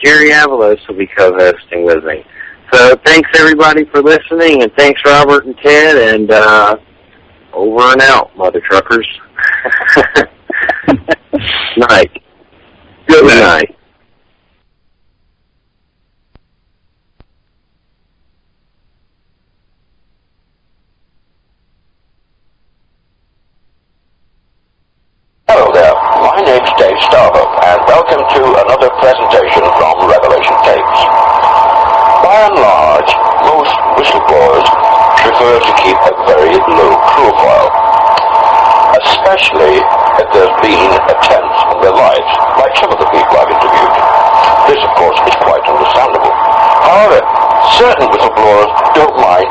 Jerry Avalos will be co-hosting with me. So thanks, everybody, for listening, and thanks, Robert and Ted, and over and out, mother truckers. Night. Good night. Hello there, my name's Dave Starbuck, and welcome to another presentation from Revelation Tapes. By and large, most whistleblowers prefer to keep a very low profile, especially if there's been attempts on their lives, like some of the people I've interviewed. This, of course, is quite understandable. However, certain whistleblowers don't mind